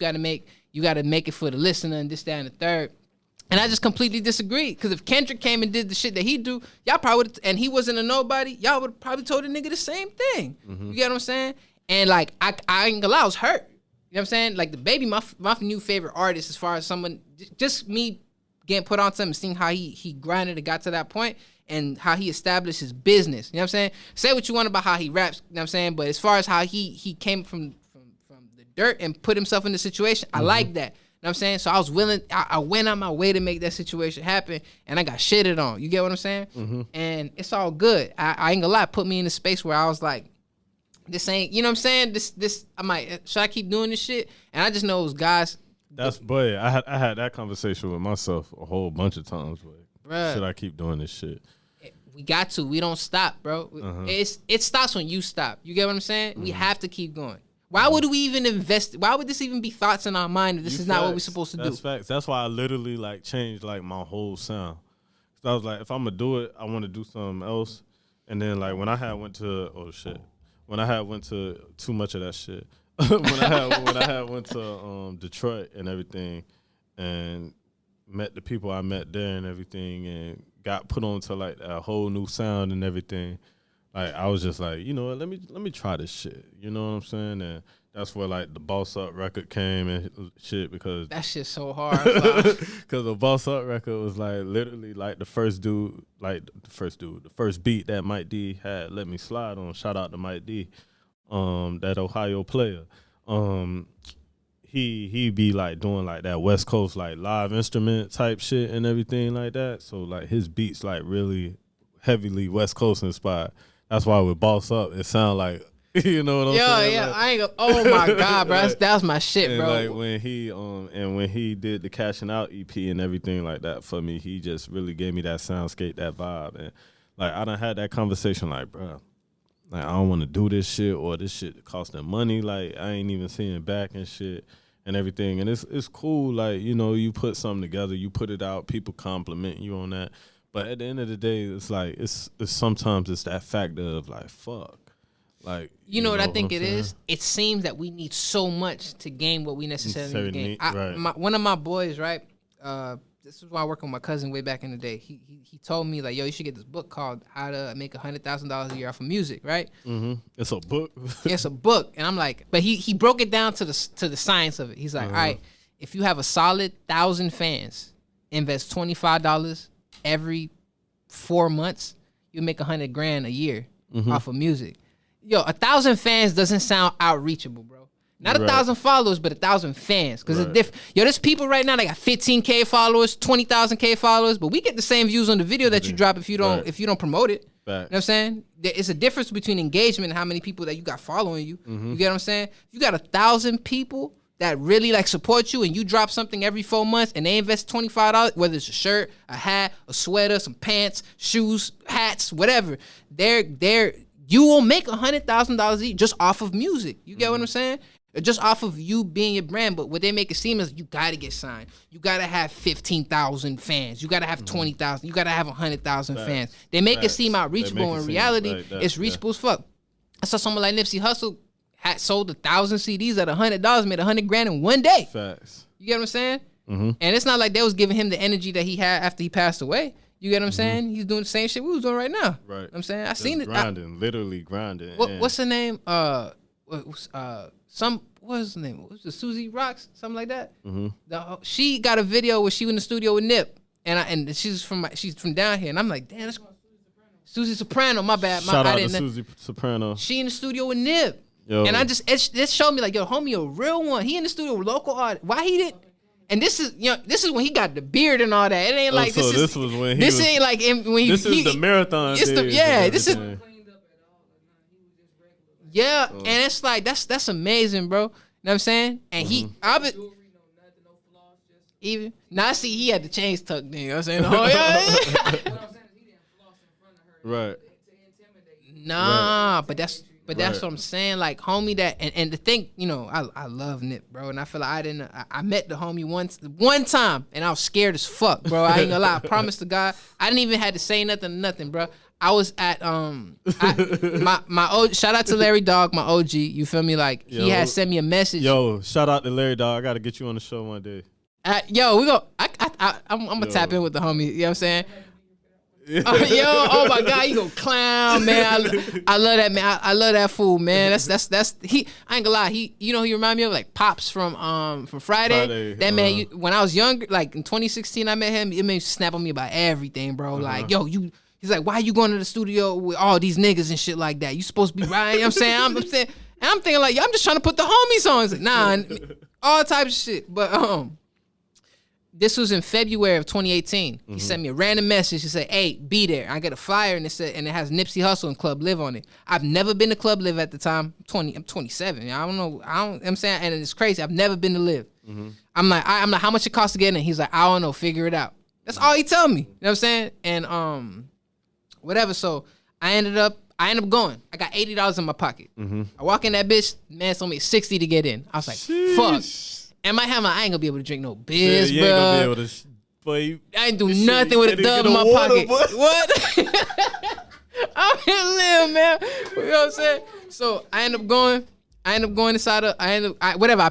gotta make it for the listener and this, that, and the third. And I just completely disagreed. Because if Kendrick came and did the shit that he do, y'all probably would, and he wasn't a nobody, y'all would probably told the nigga the same thing. You get what I'm saying? And like, I ain't gonna lie, I was hurt. You know what I'm saying? Like the Baby, my new favorite artist as far as someone, just me getting put on something, seeing how he grinded and got to that point and how he established his business. You know what I'm saying? Say what you want about how he raps, you know what I'm saying? But as far as how he came from the dirt and put himself in the situation, I like that. You know what I'm saying? So I was willing, I went on my way to make that situation happen, and I got shitted on. You get what I'm saying? And it's all good. I ain't gonna lie, put me in a space where I was like, this ain't, you know what I'm saying? This, should I keep doing this shit? And I just know it was guys. Boy, I had that conversation with myself a whole bunch of times. Bruh, should I keep doing this shit? We got to. We don't stop, bro. It stops when you stop. You get what I'm saying? We have to keep going. Why would we even invest? Why would this even be thoughts in our mind if this is not what we're supposed to do? That's facts. That's why I literally like changed like my whole sound. So I was like, if I'm gonna do it, I want to do something else. And then like when I had went to too much of that shit. when I had went to Detroit and everything, and met the people I met there and everything, and got put on to like a whole new sound and everything. Like I was just like, you know what, let me try this shit. You know what I'm saying? And that's where like the Boss Up record came and shit, because that shit's so hard. Because the Boss Up record was like literally like the first beat that Mike D had let me slide on. Shout out to Mike D, that Ohio player. He be like doing like that West Coast like live instrument type shit and everything like that. So like his beats like really heavily West Coast inspired. That's why with Boss Up it sound like, you know what I'm saying? Yeah, like, I ain't gonna, oh my God, bro. That was my shit, and bro. Like when he did the Cashing Out EP and everything like that for me, he just really gave me that soundscape, that vibe. And like I done had that conversation like, bro, like I don't want to do this shit, or this shit costing money. Like I ain't even seeing back and shit and everything. And it's cool, like, you know, you put something together, you put it out, people compliment you on that. But at the end of the day, it's like it's sometimes it's that factor of like, fuck. Like, you know what I think it is? It seems that we need so much to gain what we necessarily need. One of my boys, right? This was when I worked with my cousin way back in the day. He told me like, yo, you should get this book called How to Make $100,000 a Year Off of Music, right? It's a book. It's a book, and I'm like, but he broke it down to the science of it. He's like, all right, if you have a solid 1,000 fans, invest $25 every 4 months, you make $100,000 a year off of music. Yo, 1,000 fans doesn't sound outreachable, bro. Not 1,000 followers, but 1,000 fans. Because it's different. Yo, there's people right now that got 15K followers, 20,000K followers, but we get the same views on the video that you drop if you don't promote it. You know what I'm saying? It's a difference between engagement and how many people that you got following you. You get what I'm saying? If you got 1,000 people that really like support you and you drop something every 4 months and they invest $25, whether it's a shirt, a hat, a sweater, some pants, shoes, hats, whatever, you will make $100,000 each just off of music. You get what I'm saying? Just off of you being your brand. But what they make it seem is you got to get signed. You got to have 15,000 fans. You got to have 20,000. You got to have 100,000 fans. They make it seem outreachable. In reality, it's reachable as fuck. I saw someone like Nipsey Hussle had sold 1,000 CDs at $100, made $100,000 in one day. Facts. You get what I'm saying? And it's not like they was giving him the energy that he had after he passed away. You get what I'm saying? He's doing the same shit we was doing right now. Right. You know what I'm saying? I seen it. Grinding, literally grinding. What's her name? What's the name? Was it Susie Rocks? Something like that. She got a video where she was in the studio with Nip, and she's from down here, and I'm like, damn, that's Susie Soprano. My bad. Shout out to Susie Soprano. She in the studio with Nip, Yo. and it showed me like, yo, homie, a real one. He in the studio with local art. Why he didn't? And this is when he got the beard and all that. It ain't like this was when he. This ain't like when he. This is the marathon. It's this is. Yeah, and it's like that's amazing, bro. You know what I'm saying? And I see he had the chains tucked in. You know what I'm saying? Oh yeah. Right. Nah, but that's what I'm saying. Like, homie, that and the thing, I love Nip, bro, and I feel like I met the homie one time, and I was scared as fuck, bro. I ain't gonna lie. I promise to God, I didn't even have to say nothing, bro. I was at my old, shout out to Larry Dog, my OG. You feel me? Like, he had sent me a message. Yo, shout out to Larry Dog. I gotta get you on the show one day. We go. I'm gonna tap in with the homie. You know what I'm saying? Oh my God, you go clown, man. I love that, man. I love that fool, man. That's he. I ain't gonna lie. He remind me of like Pops from Friday. That man. When I was younger, like in 2016, I met him. It made snap on me about everything, bro. Like, yo, he's like, why you going to the studio with all these niggas and shit like that? You supposed to be riding. You know what I'm saying? And I'm thinking like, yo, I'm just trying to put the homie songs. Like, nah, all types of shit. But this was in February of 2018. He sent me a random message. He said, hey, be there. I got a flyer and it has Nipsey Hussle and Club Live on it. I've never been to Club Live at the time. I'm 27. I don't know. I'm saying, and it's crazy. I've never been to Live. I'm like, how much it costs to get in? He's like, I don't know. Figure it out. That's all he tell me. You know what I'm saying? And whatever. So I ended up going. I got $80 in my pocket. I walk in that bitch. Man, told me $60 to get in. I was like, fuck. And I ain't gonna be able to drink no beers, bro. You ain't gonna be able to. Boy, I ain't do nothing with a dub in my pocket. What? I'm here to live, man. You know what I'm saying? So I end up going inside of. I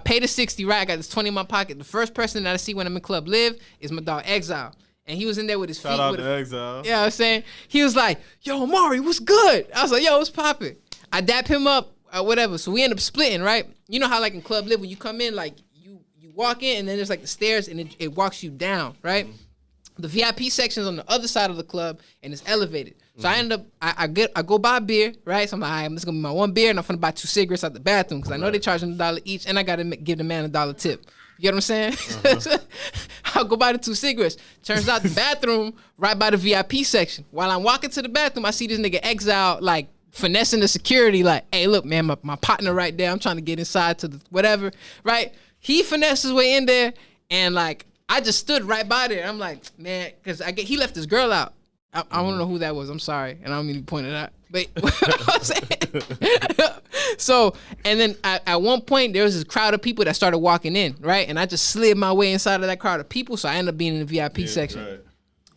paid the $60. Right, I got this $20 in my pocket. The first person that I see when I'm in Club Live is my dog Exile. And he was in there with his feet. Shout out to Exile. Yeah, I'm saying? He was like, yo, Amaury, what's good? I was like, yo, what's poppin'? I dap him up, whatever. So we end up splitting, right? You know how like in Club Live, when you come in, like you walk in and then there's like the stairs and it walks you down, right? The VIP section's on the other side of the club and it's elevated. So I end up, I go buy a beer, right? So I'm like, all right, this is going to be my one beer and I'm going to buy 2 cigarettes out the bathroom because I know they charge them $1 each and I got to give the man $1 tip. You get what I'm saying? I'll go buy the 2 cigarettes. Turns out the bathroom right by the VIP section. While I'm walking to the bathroom, I see this nigga Exile like finessing the security like, hey, look, man, my partner right there. I'm trying to get inside to the whatever, right? He finessed his way in there and like, I just stood right by there. I'm like, man, because he left his girl out. I don't know who that was. I'm sorry. And I don't mean to point it out. But I'm saying. So, and then at one point, there was this crowd of people that started walking in, right? And I just slid my way inside of that crowd of people. So I ended up being in the VIP section. Right.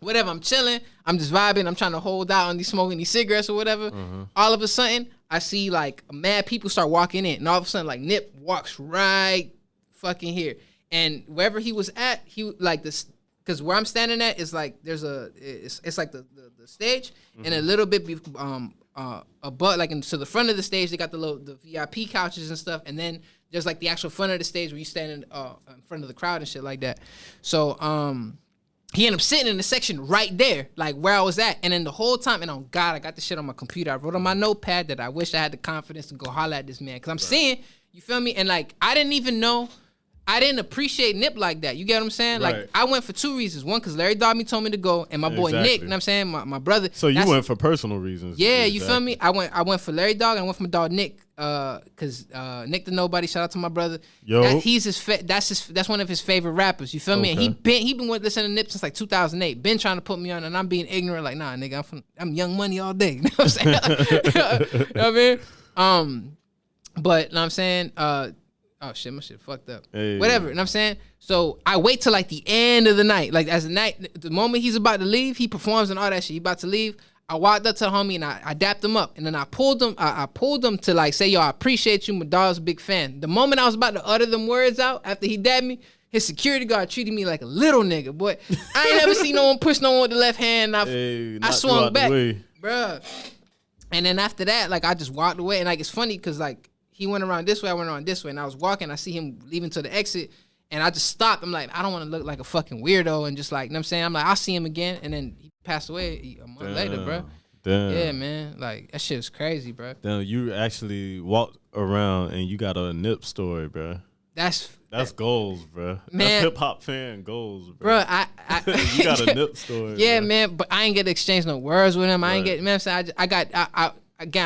Whatever, I'm chilling. I'm just vibing. I'm trying to hold out on smoking these cigarettes or whatever. All of a sudden, I see like mad people start walking in. And all of a sudden, like Nip walks right fucking here. And wherever he was at, he like this, because where I'm standing at is like it's like the stage, and a little bit above, like to the front of the stage, they got the VIP couches and stuff, and then there's like the actual front of the stage where you stand in front of the crowd and shit like that. So he ended up sitting in the section right there, like where I was at. And then the whole time, and on God, I got the shit on my computer. I wrote on my notepad that I wish I had the confidence to go holler at this man. Because I'm seeing, you feel me? And like, I didn't appreciate Nip like that. You get what I'm saying? Right. Like, I went for two reasons. One, because Larry Dogme told me to go, and my boy Exactly. Nick, you know what I'm saying? My brother. So you went for personal reasons. Yeah, you feel me? I went for Larry Dog, and I went for my dog Nick, cause Nick the Nobody. Shout out to my brother. Yo. That's one of his favorite rappers. You feel me? And he been listening to Nip since like 2008. Been trying to put me on, and I'm being ignorant. Like, nah, nigga, I'm Young Money all day. You know what I'm saying? You know what I mean? But you know what I'm saying? Oh shit, my shit fucked up. Hey. Whatever, you know what I'm saying? So I wait till like the end of the night. Like as the moment he's about to leave, he performs and all that shit. He about to leave. I walked up to the homie and I dapped him up. And then I pulled him to like say, yo, I appreciate you. My dog's a big fan. The moment I was about to utter them words out after he dabbed me, his security guard treated me like a little nigga. Boy, I ain't never seen no one push no one with the left hand. I swung back, bruh. And then after that, like I just walked away. And like it's funny because like he went around this way, I went around this way, and I was walking. I see him leaving to the exit, and I just stopped. I'm like, I don't want to look like a fucking weirdo, and just like, you know what I'm saying? I'm like, I'll see him again, and then he passed away a month later, bro. Damn. Yeah, man, like that shit is crazy, bro. Damn, you actually walked around and you got a Nip story, bro. That's goals, bro. Man. That's hip hop fan goals, bro. Bro, I you got a Nip story. Yeah, bro. man, but I ain't get to exchange no words with him. I ain't Right. get, man, I'm saying, I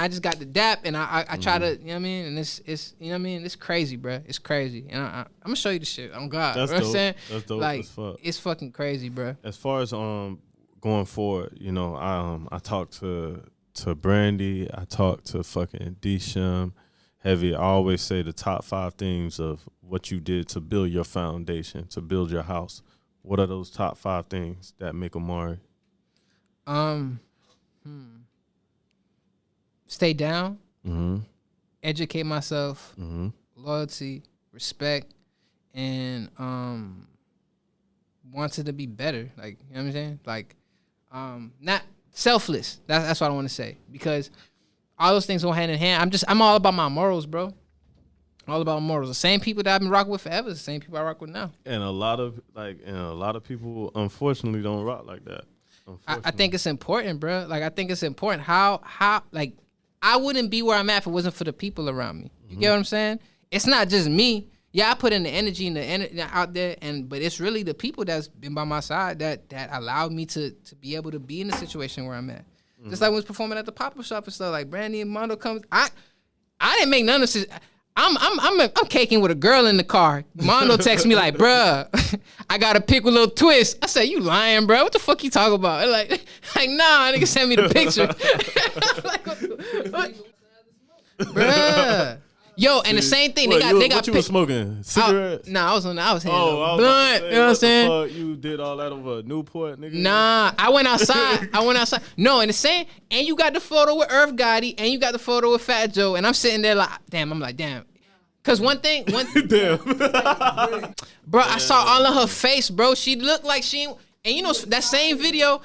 just got the dap, and I try to, you know what I mean? And it's you know what I mean? It's crazy, bro. It's crazy. And I'm going to show you the shit. On God. That's you know what I'm dope. saying? That's dope like, as fuck. It's fucking crazy, bro. As far as going forward, you know, I talked to Brandy, I talked to fucking D-Shim, Heavy. I always say the top 5 things of what you did to build your foundation, to build your house. What are those top 5 things that make Amaury? Stay down, Mm-hmm. educate myself, Mm-hmm. loyalty, respect, and wanted to be better. Like, you know what I'm saying? Like, not selfless. That's what I want to say, because all those things go hand in hand. I'm all about my morals, bro. All about morals. The same people that I've been rocking with forever, is the same people I rock with now. And a lot of people unfortunately don't rock like that. I think it's important, bro. Like, I think it's important how like I wouldn't be where I'm at if it wasn't for the people around me. You get what I'm saying? It's not just me. Yeah, I put in the energy and the energy out there, but it's really the people that's been by my side that allowed me to be able to be in the situation where I'm at. Just like when I was performing at the pop-up shop and stuff, like Brandy and Mondo comes. I didn't make none of this. I'm caking with a girl in the car. Mondo texts me like, bruh, I got a pic with a little twist. I said, you lying, bro. What the fuck you talking about? Like nah, nigga send me the picture. Like, what? Bruh. Yo, and the same thing. They got what you was smoking? Cigarette? I was handing a blunt. Say, You know what I'm saying? Fuck, you did all that over Newport, nigga? Nah, I went outside. No, and the same. And you got the photo with Irv Gotti, and you got the photo with Fat Joe, and I'm sitting there like, damn. Cause one thing, Damn. bro, I saw all of her face, bro. She looked like and you know that same video.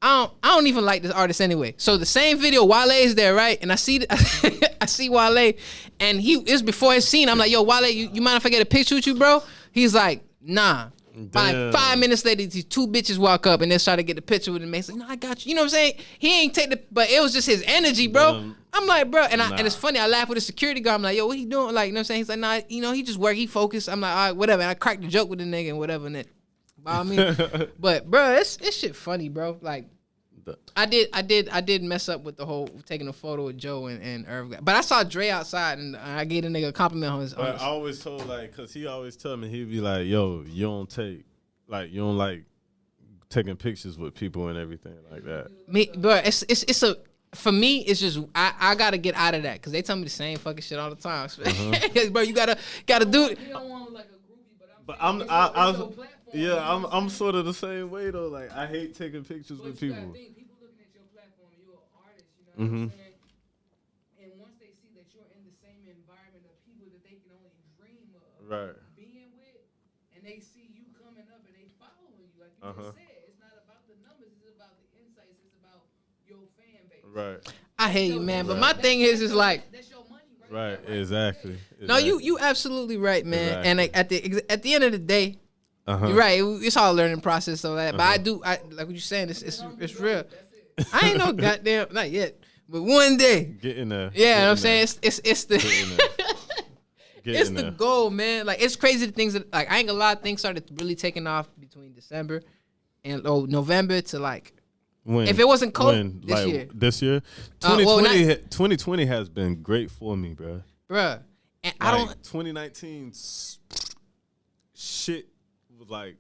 I don't even like this artist anyway. So the same video, Wale is there, right? And I see Wale, and it's before his scene. I'm like, yo, Wale, you mind if I get a picture with you, bro? He's like, nah. By like 5 minutes later, these 2 bitches walk up and they try to get the picture with him. He's like, no, I got you. You know what I'm saying? He ain't but it was just his energy, bro. I'm like, bro, and it's funny. I laugh with the security guard. I'm like, yo, what he doing? Like, you know what I'm saying? He's like, nah, you know, he just work. He focused. I'm like, all right, whatever. And I cracked the joke with the nigga and whatever. And I mean, but bro, it's shit funny, bro. Like, I did mess up with the whole taking a photo with Joe and Irv. But I saw Dre outside and I gave the nigga a compliment on his. But I always told cause he always tell me, he'd be like, yo, you don't like taking pictures with people and everything like that. But for me, it's just I gotta get out of that because they tell me the same fucking shit all the time. Bro, you gotta do it. You don't want like a groupie, but I'm sort of the same way though. Like I hate taking pictures with people. People looking at your platform, you're an artist, you know what I'm saying? And once they see that you're in the same environment of people that they can only dream of being with, and they see you coming up and they following you, like you just said, it's not about the numbers, it's about the insights, it's about your fan base. Right. I hate you, man, but my thing is like that's your money, right? Exactly. No, you absolutely right, man. Exactly. And at the end of the day, You're right. It's all a learning process. So that, but I like what you're saying. It's real. I ain't no goddamn, not yet, but one day. Get in there. Yeah, you know what I'm saying? It's the it's the there. goal, man. Like it's crazy the things that like I ain't gonna lie, things started really taking off between December and November to like when if it wasn't cold this like, year. This year? 2020 has been great for me, bro. Bruh. And Like, I don't 2019 shit was like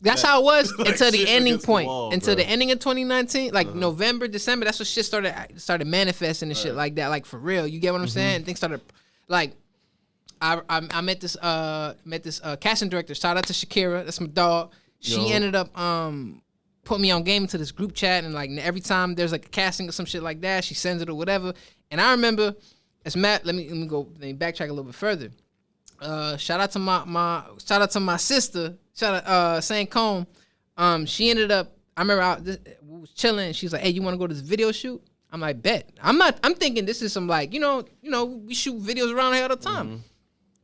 that's how it was like until the shit ending against the point. wall, until bro. the ending of 2019, like November, December, that's when shit started manifesting and shit like that. Like for real. You get what I'm saying? Things started like I met this casting director. Shout out to Shakira. That's my dog. She ended up put me on game into this group chat, and like every time there's like a casting or some shit like that, she sends it or whatever. And I remember as Matt, let me backtrack a little bit further. Shout out to my sister. Shout out St. Combe. She ended up. I remember we was chilling. She's like, "Hey, you want to go to this video shoot?" I'm like, "Bet." I'm thinking this is some like you know we shoot videos around here all the time.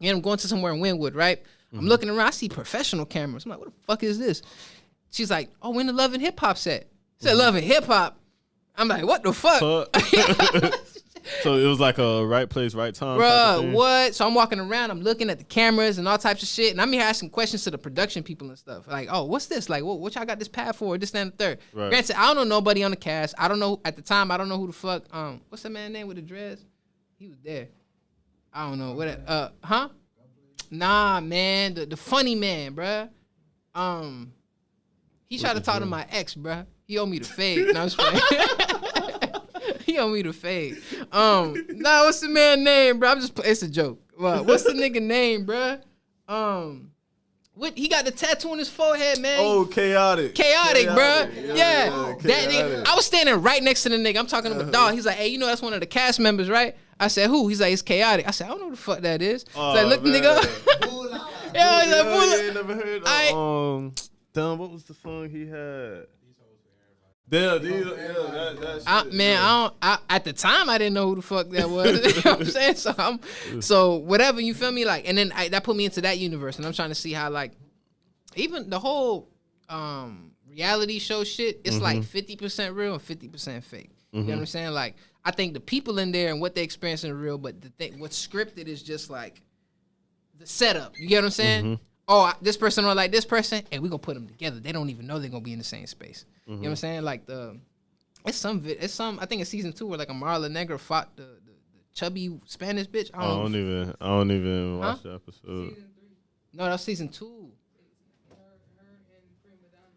And I'm going to somewhere in Wynwood, right? I'm looking around. I see professional cameras. I'm like, "What the fuck is this?" She's like, "Oh, we're in the Love and Hip Hop set." Said Love and Hip Hop. I'm like, "What the fuck?" So it was like a right place, right time. Bruh, what? So I'm walking around, I'm looking at the cameras and all types of shit, and I'm here asking questions to the production people and stuff. Like, oh, what's this? Like, what y'all got this pad for? This, that, and the third. Right. Granted, I don't know nobody on the cast. I don't know, at the time, I don't know who the fuck, what's that man's name with the dreads? He was there. I don't know. What? Huh? Nah, man, the funny man, bruh. He tried to talk to my ex, bruh. He owed me the fade. No, I'm just playing. He owe me the fade. Nah, what's the man's name, bro? It's a joke. What's the nigga name, bro? What he got the tattoo on his forehead, man. Oh, chaotic, bro. Yeah. Chaotic. That nigga, I was standing right next to the nigga. I'm talking to him, dog. He's like, "Hey, you know that's one of the cast members, right?" I said, "Who?" He's like, "It's Chaotic." I said, "I don't know who the fuck that is." He's like, "Look the nigga up." Yeah, he's like, "Bula." You ain't never heard of damn, what was the song he had? At the time I didn't know who the fuck that was. You know what I'm saying? So whatever, you feel me? Like, and then that put me into that universe, and I'm trying to see how like even the whole reality show shit, it's like 50% real and 50% fake. You know what I'm saying? Like, I think the people in there and what they experiencing are real, but what's scripted is just like the setup. You get what I'm saying? Oh, this person don't like this person, and we gonna put them together. They don't even know they're gonna be in the same space. You know what I'm saying? Like it's some I think it's season 2 where like Amaury Negra fought the chubby Spanish bitch. I don't even watch the episode. No, that was season 2.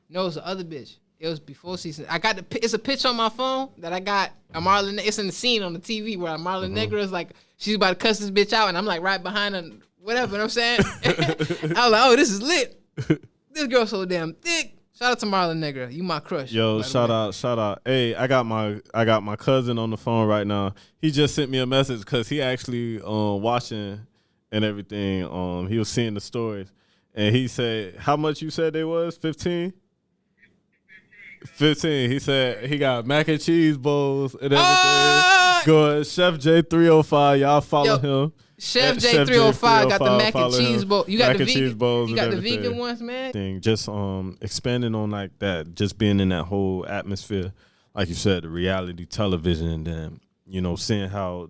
No, it was the other bitch. It was before season. It's a picture on my phone that I got Amaury. It's in the scene on the TV where Amaury Negra is like she's about to cuss this bitch out, and I'm like right behind her. Whatever, you know what I'm saying? I was like, oh, this is lit. This girl's so damn thick. Shout out to Marlon Negra. You my crush. Yo, shout out. Hey, I got my cousin on the phone right now. He just sent me a message because he actually watching and everything. He was seeing the stories. And he said, how much you said they was? 15? 15. He said he got mac and cheese bowls and everything. Go Chef J305. Y'all follow him. Chef J305 got the mac and cheese bowl. You got the vegan bowls. You got the vegan ones, man. Just expanding on like that, just being in that whole atmosphere, like you said, the reality television, and then seeing how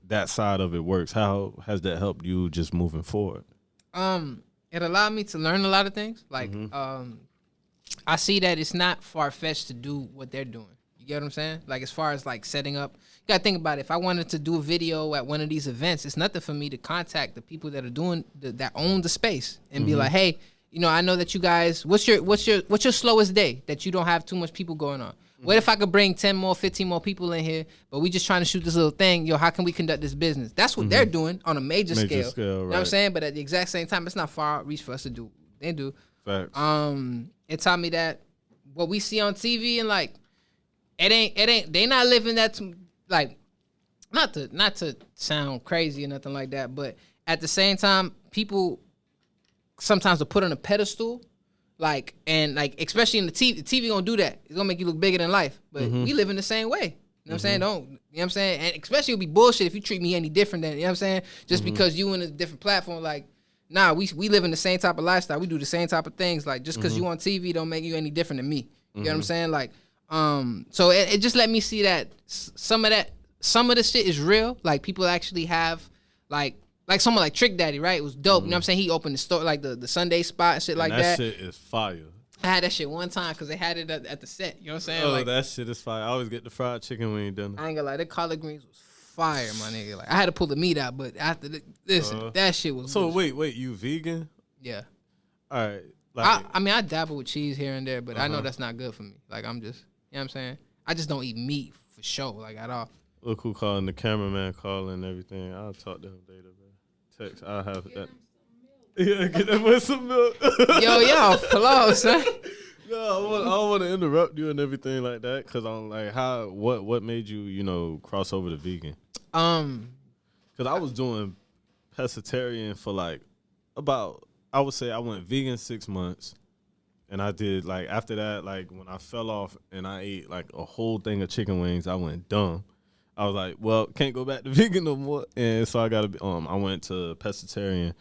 that side of it works. How has that helped you just moving forward? It allowed me to learn a lot of things. Like I see that it's not far fetched to do what they're doing. You get what I'm saying? Like, as far as like setting up, you gotta think about it. If I wanted to do a video at one of these events, it's nothing for me to contact the people that are doing that own the space and be like, hey, I know that you guys, what's your slowest day that you don't have too much people going on? What if I could bring 10 more, 15 more people in here, but we just trying to shoot this little thing? Yo, how can we conduct this business? That's what they're doing on a major scale. Right. You know what I'm saying? But at the exact same time, it's not far reach for us to do what they do. Facts. It taught me that what we see on TV and like, it ain't they not living that like, not to sound crazy or nothing like that, but at the same time, people sometimes are put on a pedestal, like, and like, especially in the TV gonna do that. It's gonna make you look bigger than life, but we live in the same way. You know what I'm saying? You know what I'm saying? And especially it would be bullshit if you treat me any different than, you know what I'm saying? Just because you in a different platform, like, nah, we live in the same type of lifestyle. We do the same type of things. Like, just because you on TV don't make you any different than me. You know what I'm saying? Like, so it just let me see that some of the shit is real. Like, people actually have, like someone like Trick Daddy, right? It was dope. You know what I'm saying? He opened the store, like the Sunday spot and shit like that. That shit is fire. I had that shit one time because they had it at the set. You know what I'm saying? Oh, like, that shit is fire. I always get the fried chicken when you done. I ain't gonna lie, the collard greens was fire, my nigga. Like, I had to pull the meat out, but after listen, that shit was. So good. wait, you vegan? Yeah. All right. Like, I mean, I dabble with cheese here and there, but I know that's not good for me. Like, I'm just, you know what I'm saying? I just don't eat meat for sure, like, at all. look who calling, the cameraman calling and everything. I'll talk to him later, bro. Text. I'll have that. Yeah, get that with some milk. Yo, hello, son. No, I don't want to interrupt you and everything like that, because I'm like, what made you, cross over to vegan? Because I was doing pescatarian for like about, I would say I went vegan 6 months, and I did like after that, like when I fell off and I ate like a whole thing of chicken wings, I went dumb. I was like, well, can't go back to vegan no more, and so I I went to pescatarian,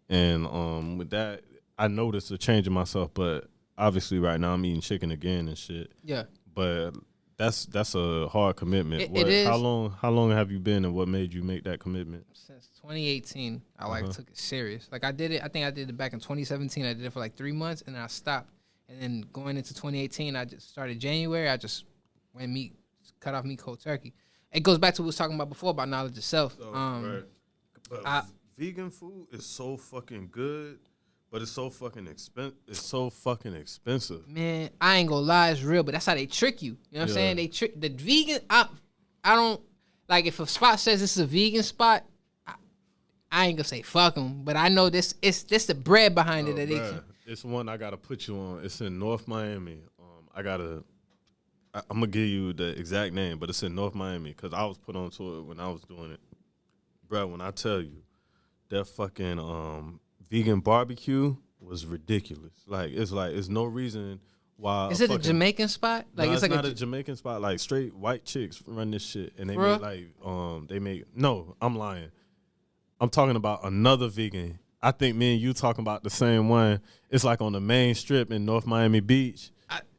and with that, I noticed a change in myself, but obviously right now I'm eating chicken again and shit. Yeah. But that's a hard commitment. It is. How long have you been, and what made you make that commitment? Since 2018, I took it serious. Like, I think I did it back in 2017. I did it for like 3 months, and then I stopped. And then going into 2018, I just started January. I just cut off meat cold turkey. It goes back to what we was talking about before about knowledge of self. Right. Vegan food is so fucking good, but it's so fucking expensive. Man, I ain't gonna lie, it's real, but that's how they trick you. You know what I'm saying? They trick the vegan. I don't like, if a spot says this is a vegan spot, I ain't gonna say fuck them, but I know this the bread behind it that they keep. It's one I gotta put you on. It's in North Miami. I'm gonna give you the exact name, but it's in North Miami because I was put onto it when I was doing it. Bro, when I tell you that fucking vegan barbecue was ridiculous. It's no reason why. Is it a Jamaican spot? Like, no, it's like not a Jamaican spot. Like, straight white chicks run this shit, and they Bro. no, I'm lying. I'm talking about another vegan. I think me and you talking about the same one. It's like on the main strip in North Miami Beach.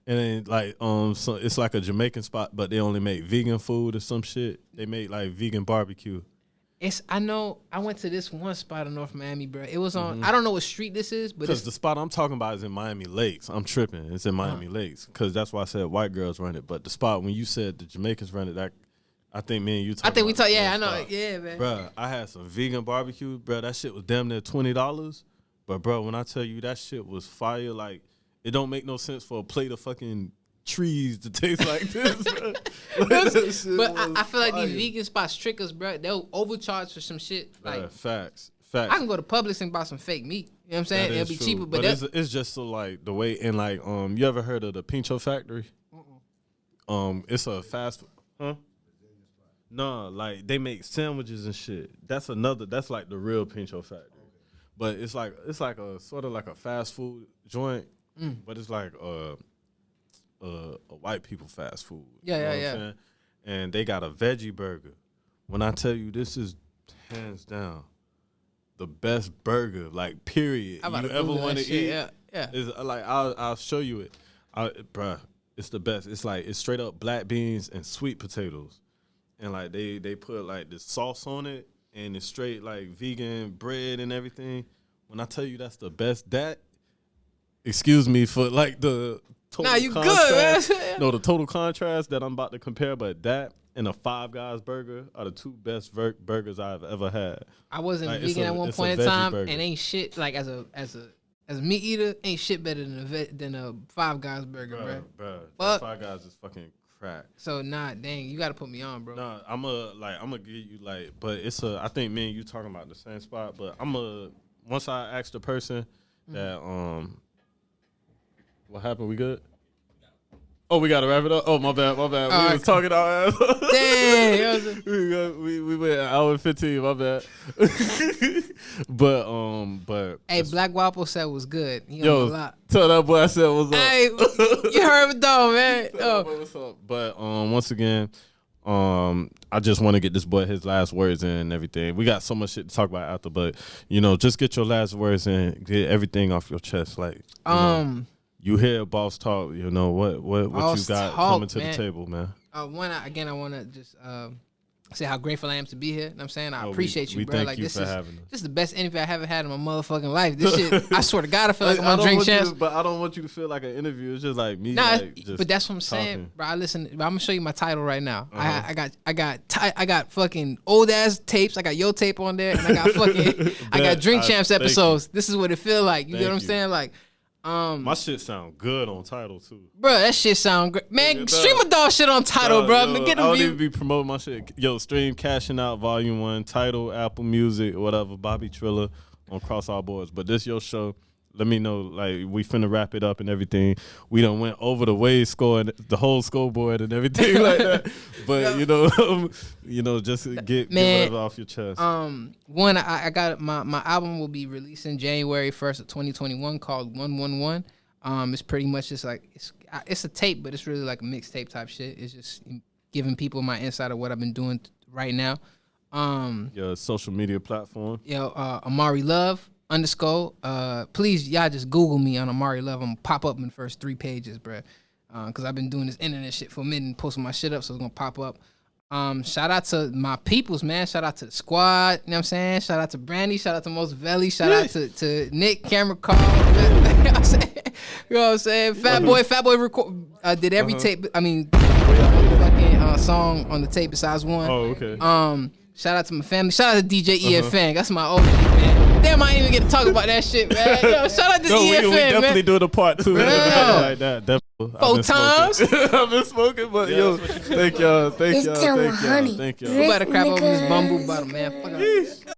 And then so it's like a Jamaican spot, but they only make vegan food or some shit. They make like vegan barbecue. I know I went to this one spot in North Miami, bro. It was on, I don't know what street this is, but because the spot I'm talking about is in Miami Lakes. I'm tripping. It's in Miami Lakes because that's why I said white girls run it. But the spot when you said the Jamaicans run it, I think me and you. I think we talked. Yeah, I know. Spot. Yeah, man. Bro, I had some vegan barbecue, bro. That shit was damn near $20. But bro, when I tell you that shit was fire, like, it don't make no sense for a plate of fucking trees to taste like this, bro. But I feel like these vegan spots trick us, bro. They'll overcharge for some shit. Like, facts. I can go to Publix and buy some fake meat. You know what I'm saying? It'll be true. cheaper, but it's just so like the way, and like you ever heard of the Pincho Factory? It's a fast food. Huh? No, like they make sandwiches and shit. That's like the real Pincho Factory. But it's like a sort of like a fast food joint, but it's like a white people fast food. Yeah, you know yeah, what I'm saying? And they got a veggie burger. When I tell you, this is hands down the best burger, like, period, you ever want to eat. Yeah. It's like, I'll show you it. Bruh, it's the best. It's straight up black beans and sweet potatoes. And like they put like the sauce on it, and it's straight like vegan bread and everything. When I tell you that's the best, excuse me for like the total contrast. Good, man. No, the total contrast that I'm about to compare, but that and a Five Guys burger are the two best burgers I've ever had. I wasn't like, vegan at one point in veggie time, burger. and ain't shit like as a meat eater, ain't shit better than a Five Guys burger, bro. That Five Guys is fucking crack. So dang, you gotta put me on, bro. Nah, I'm gonna give you like, but I think me and you talking about the same spot, but once I ask the person that what happened, we good? Oh, we gotta wrap it up. Oh, my bad. We was talking our ass. Dang, we went an hour and 15. My bad. but hey, Black Waffle said was good. He yo, on a lot. Tell that boy I said what's up. Hey, you heard it though, man. Tell that boy what's up. But once again, I just want to get this boy his last words in and everything. We got so much shit to talk about after, but you know, just get your last words in, get everything off your chest. Like, you hear Boss Talk, you know what you got coming to the table, man. I want to just say how grateful I am to be here. You know what I'm saying? I appreciate you, bro. Like, this is the best interview I haven't had in my motherfucking life. This shit, I swear to God, I feel like I'm on Drink Champs. But I don't want you to feel like an interview. It's just like me. Nah, like, just but that's what I'm talking. saying, bro. I'm gonna show you my title right now. I got fucking old ass tapes. I got your tape on there, and I got fucking I got Drink Champs episodes. This is what it feel like. You get what I'm saying? Like, my shit sound good on title too, bro. That shit sound great, man. Stream a dog shit on title, bro. Yo, Get I a don't view. even be promoting my shit. Yo, stream Cashing Out Volume 1, title, Apple Music, whatever. Bobby Triller on Cross Our Boards. But this your show. Let me know, like, we finna wrap it up and everything. We done went over the wave score and the whole scoreboard and everything like that. But you know, just get whatever off your chest. One, I got my album will be releasing January 1st of 2021 called 111. It's pretty much just like it's a tape, but it's really like a mixtape type shit. It's just giving people my insight of what I've been doing right now. Your social media platform. Amaury Love _. Please, y'all just Google me on Amaury Love. I'm gonna pop up in the first 3 pages, bruh. Cause I've been doing this internet shit for a minute and posting my shit up, so it's gonna pop up. Shout out to my peoples, man. Shout out to the squad. You know what I'm saying? Shout out to Brandy. Shout out to Most Velly. Shout out to Nick, Camera Carl. You know what I'm saying? Fat Boy did every tape. I mean, fucking song on the tape besides one. Oh, okay. Shout out to my family. Shout out to DJ EFN. That's my OG, man. Damn, I ain't even get to talk about that shit, man. Yo, shout out to EFN, we man. definitely doing a part 2. Like that. Definitely. 4 times. I've been smoking, but yo, thank y'all. Honey. We better crap over this bamboo bottle, man. Fuck up.